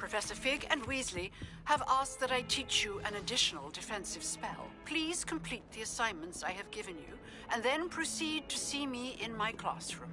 Professor Fig and Weasley have asked that I teach you an additional defensive spell. Please complete the assignments I have given you, and then proceed to see me in my classroom.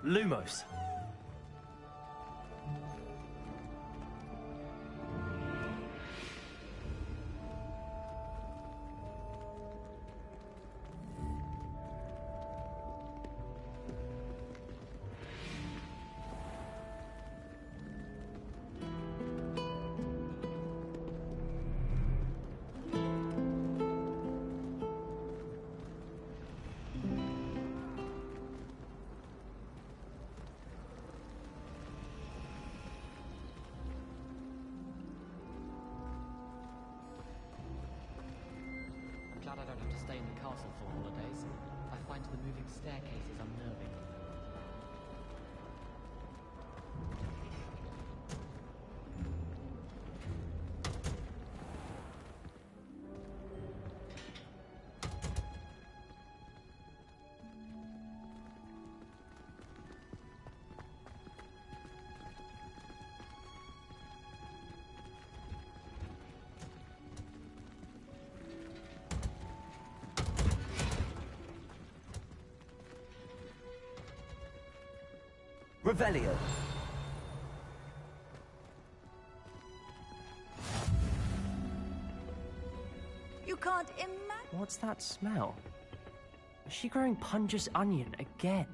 Lumos.
Glad I don't have to stay in the castle for holidays. I find the moving staircases unnerving.
Revelio.
You can't imagine.
What's that smell? Is she growing Punja's onion again?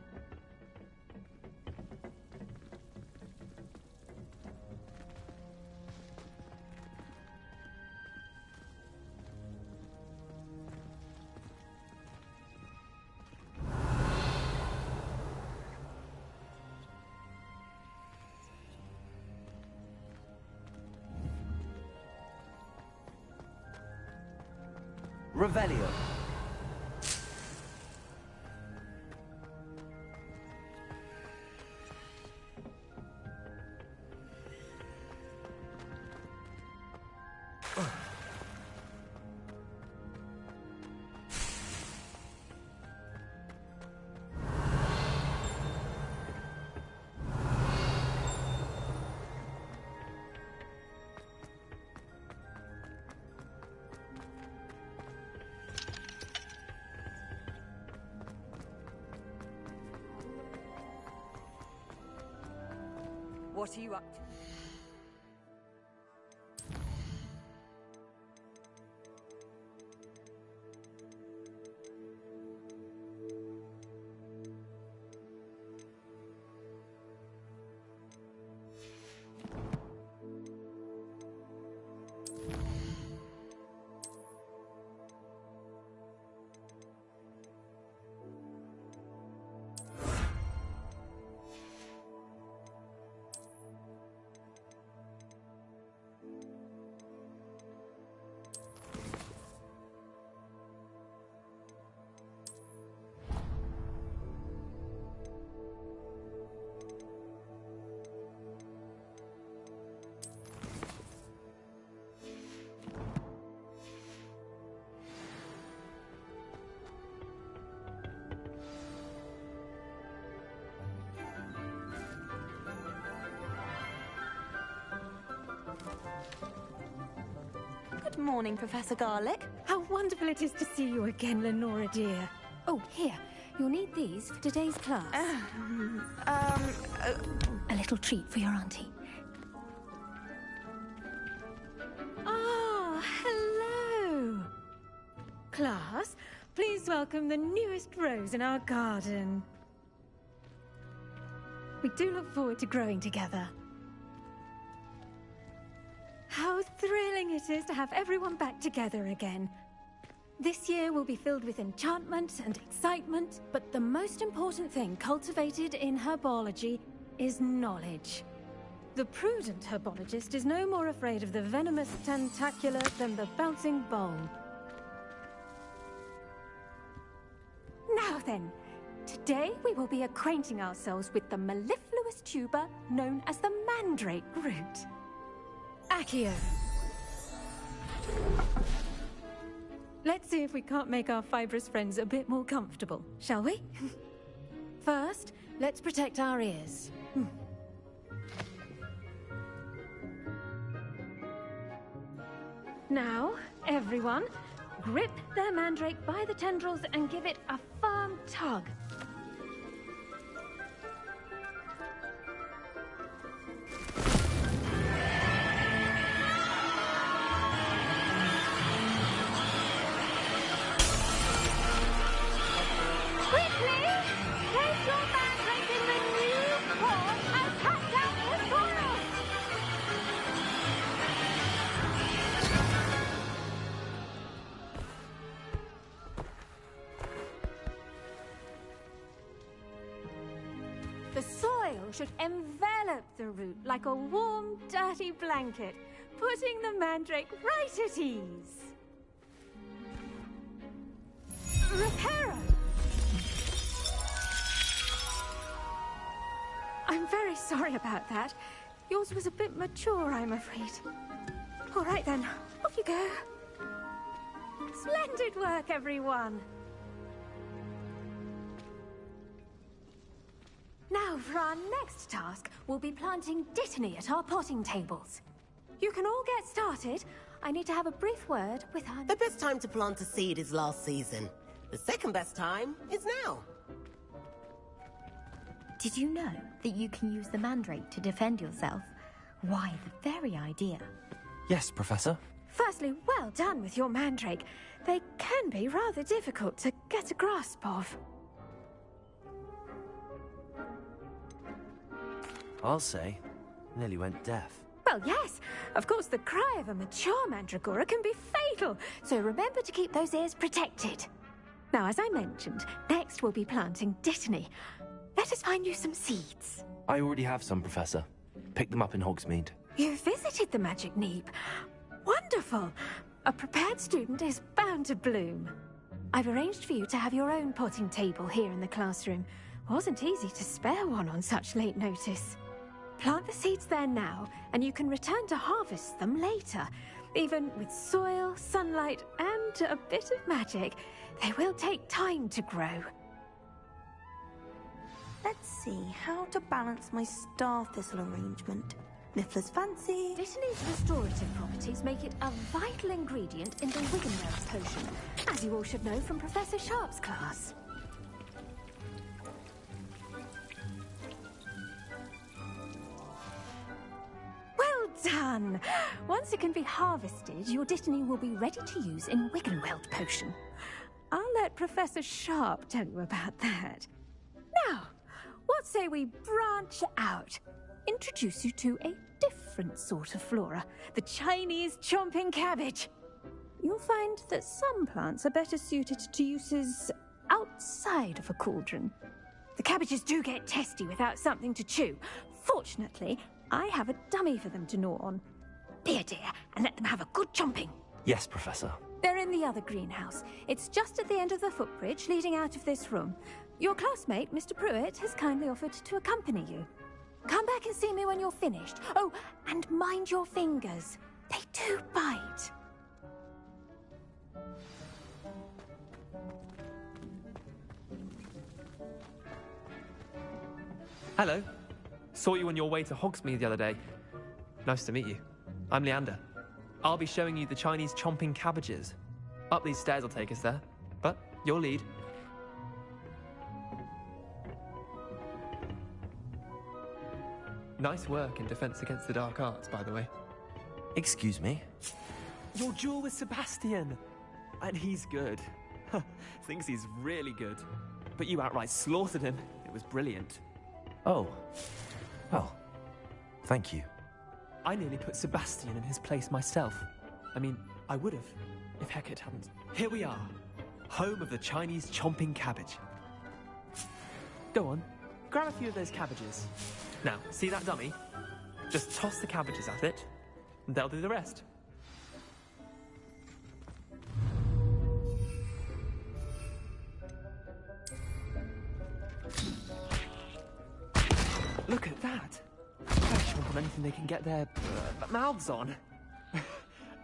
Revelio.
What are you up to?
Good morning, Professor Garlick. How wonderful it is to see you again, Lenora dear.
Oh, here. You'll need these for today's class. A little treat for your auntie.
Ah, hello. Class, please welcome the newest rose in our garden. We do look forward to growing together. How thrilling it is to have everyone back together again. This year will be filled with enchantment and excitement, but the most important thing cultivated in herbology is knowledge. The prudent herbologist is no more afraid of the venomous tentacula than the bouncing bulb. Now then, today we will be acquainting ourselves with the mellifluous tuber known as the mandrake root. Accio. Let's see if we can't make our fibrous friends a bit more comfortable, shall we? First, let's protect our ears. Now, everyone, grip their mandrake by the tendrils and give it a firm tug.
Quickly! Place your mandrake in the new pot and cut down the soil!
The soil should envelop the root like a warm, dirty blanket, putting the mandrake right at ease. Reparo! I'm very sorry about that. Yours was a bit mature, I'm afraid. All right then, off you go. Splendid work, everyone. Now, for our next task, we'll be planting Dittany at our potting tables. You can all get started. I need to have a brief word with our...
The best time to plant a seed is last season. The second best time is now.
Did you know that you can use the mandrake to defend yourself? Why, the very idea.
Yes, Professor.
Firstly, well done with your mandrake. They can be rather difficult to get a grasp of.
I'll say, nearly went deaf.
Well, yes. Of course, the cry of a mature mandragora can be fatal, so remember to keep those ears protected. Now, as I mentioned, next we'll be planting Dittany. Let us find you some seeds.
I already have some, Professor. Picked them up in Hogsmeade.
You visited the Magic Neep. Wonderful. A prepared student is bound to bloom. I've arranged for you to have your own potting table here in the classroom. Wasn't easy to spare one on such late notice. Plant the seeds there now, and you can return to harvest them later. Even with soil, sunlight, and a bit of magic, they will take time to grow.
Let's see how to balance my star thistle arrangement. Niffler's fancy.
Dittany's restorative properties make it a vital ingredient in the Wiggenweld potion, as you all should know from Professor Sharp's class. Well done! Once it can be harvested, your Dittany will be ready to use in Wiggenweld potion. I'll let Professor Sharp tell you about that. Now, what say we branch out? Introduce you to a different sort of flora, the Chinese chomping cabbage. You'll find that some plants are better suited to uses outside of a cauldron. The cabbages do get testy without something to chew. Fortunately, I have a dummy for them to gnaw on. Be a dear and let them have a good chomping.
Yes, Professor.
They're in the other greenhouse. It's just at the end of the footbridge leading out of this room. Your classmate, Mr. Pruitt, has kindly offered to accompany you. Come back and see me when you're finished. Oh, and mind your fingers. They do bite.
Hello. Saw you on your way to Hogsmeade the other day. Nice to meet you. I'm Leander. I'll be showing you the Chinese chomping cabbages. Up these stairs will take us there. But your lead. Nice work in Defense Against the Dark Arts, by the way.
Excuse me?
Your duel with Sebastian! And he's good. Thinks he's really good. But you outright slaughtered him. It was brilliant.
Oh. Well, thank you.
I nearly put Sebastian in his place myself. I mean, I would have, if Hecate hadn't. Here we are, home of the Chinese chomping cabbage. Go on, grab a few of those cabbages. Now, see that dummy? Just toss the cabbages at it, and they'll do the rest. Look at that! Fresh chomp on anything they can get their mouths on.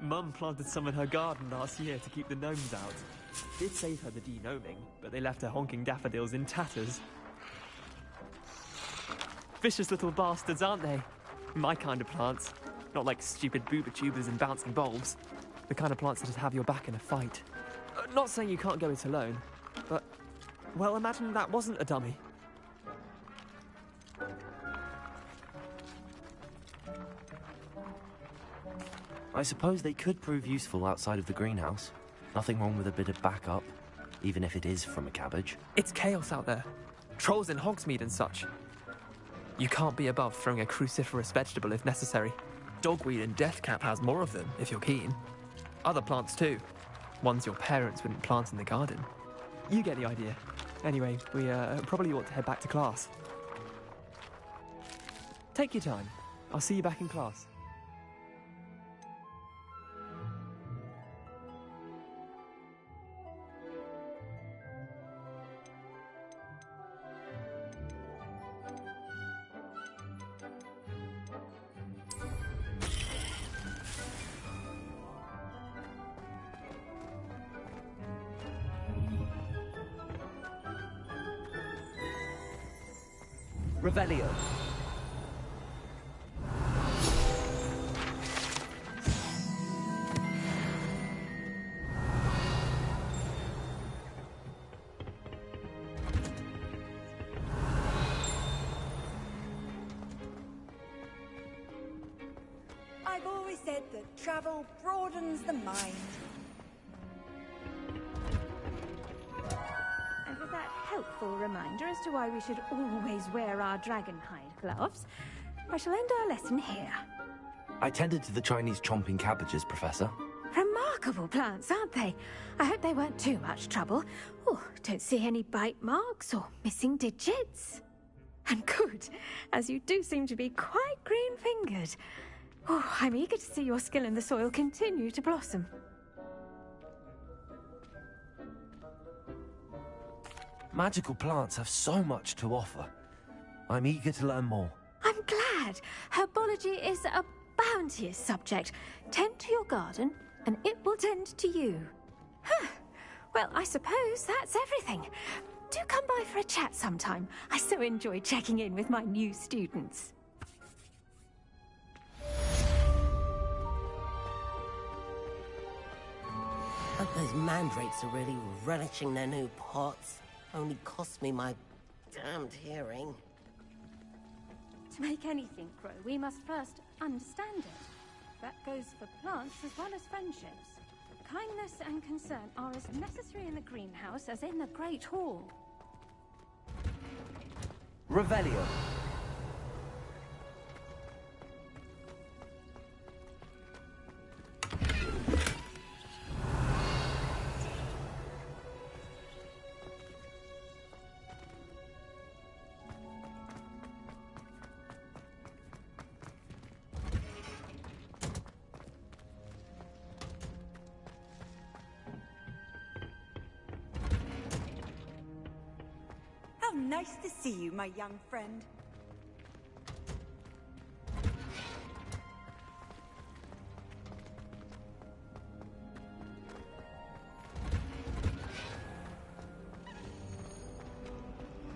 Mum planted some in her garden last year to keep the gnomes out. Did save her the de-gnoming, but they left her honking daffodils in tatters. Vicious little bastards, aren't they? My kind of plants. Not like stupid booba tubers and bouncing bulbs. The kind of plants that'd have your back in a fight. Not saying you can't go it alone, but... well, imagine that wasn't a dummy.
I suppose they could prove useful outside of the greenhouse. Nothing wrong with a bit of backup, even if it is from a cabbage.
It's chaos out there. Trolls in Hogsmeade and such. You can't be above throwing a cruciferous vegetable if necessary. Dogweed and deathcap has more of them, if you're keen. Other plants too. Ones your parents wouldn't plant in the garden. You get the idea. Anyway, we probably ought to head back to class. Take your time. I'll see you back in class.
Revelio.
I've always said that travel broadens the mind.
And with that helpful reminder as to why we should always wear our dragonhide gloves, I shall end our lesson here.
I tended to the Chinese chomping cabbages, Professor.
Remarkable plants, aren't they? I hope they weren't too much trouble. Oh, don't see any bite marks or missing digits. And good, as you do seem to be quite green-fingered. Oh, I'm eager to see your skill in the soil continue to blossom.
Magical plants have so much to offer. I'm eager to learn more.
I'm glad. Herbology is a bounteous subject. Tend to your garden, and it will tend to you. Huh. Well, I suppose that's everything. Do come by for a chat sometime. I so enjoy checking in with my new students.
Hope those mandrakes are really relishing their new pots. Only cost me my damned hearing.
To make anything grow, we must first understand it. That goes for plants as well as friendships. Kindness and concern are as necessary in the greenhouse as in the Great Hall.
Revelio.
How nice to see you, my young friend.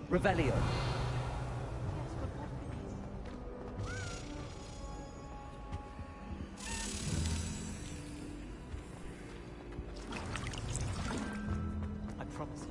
Revelio.
I promise you.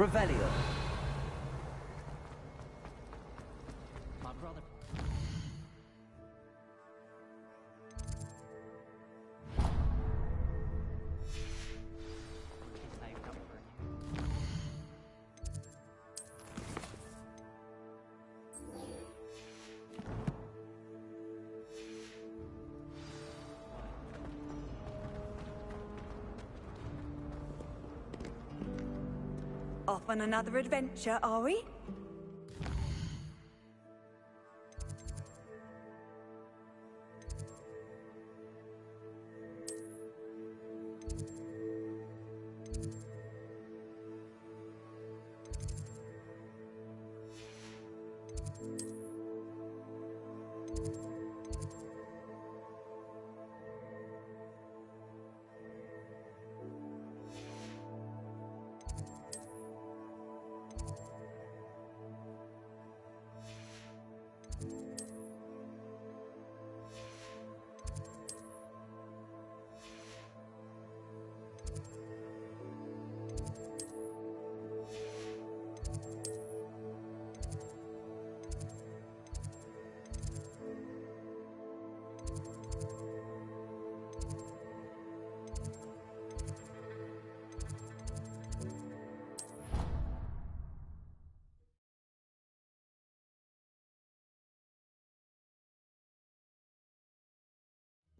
Revelio.
My brother.
Off on another adventure, are we?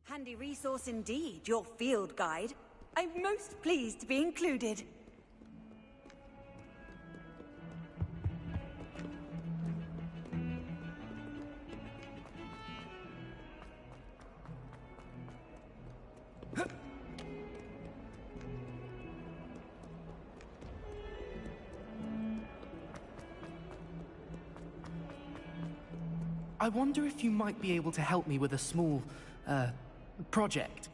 Handy resource indeed, your field guide. I'm most pleased to be included.
I wonder if you might be able to help me with a small, project.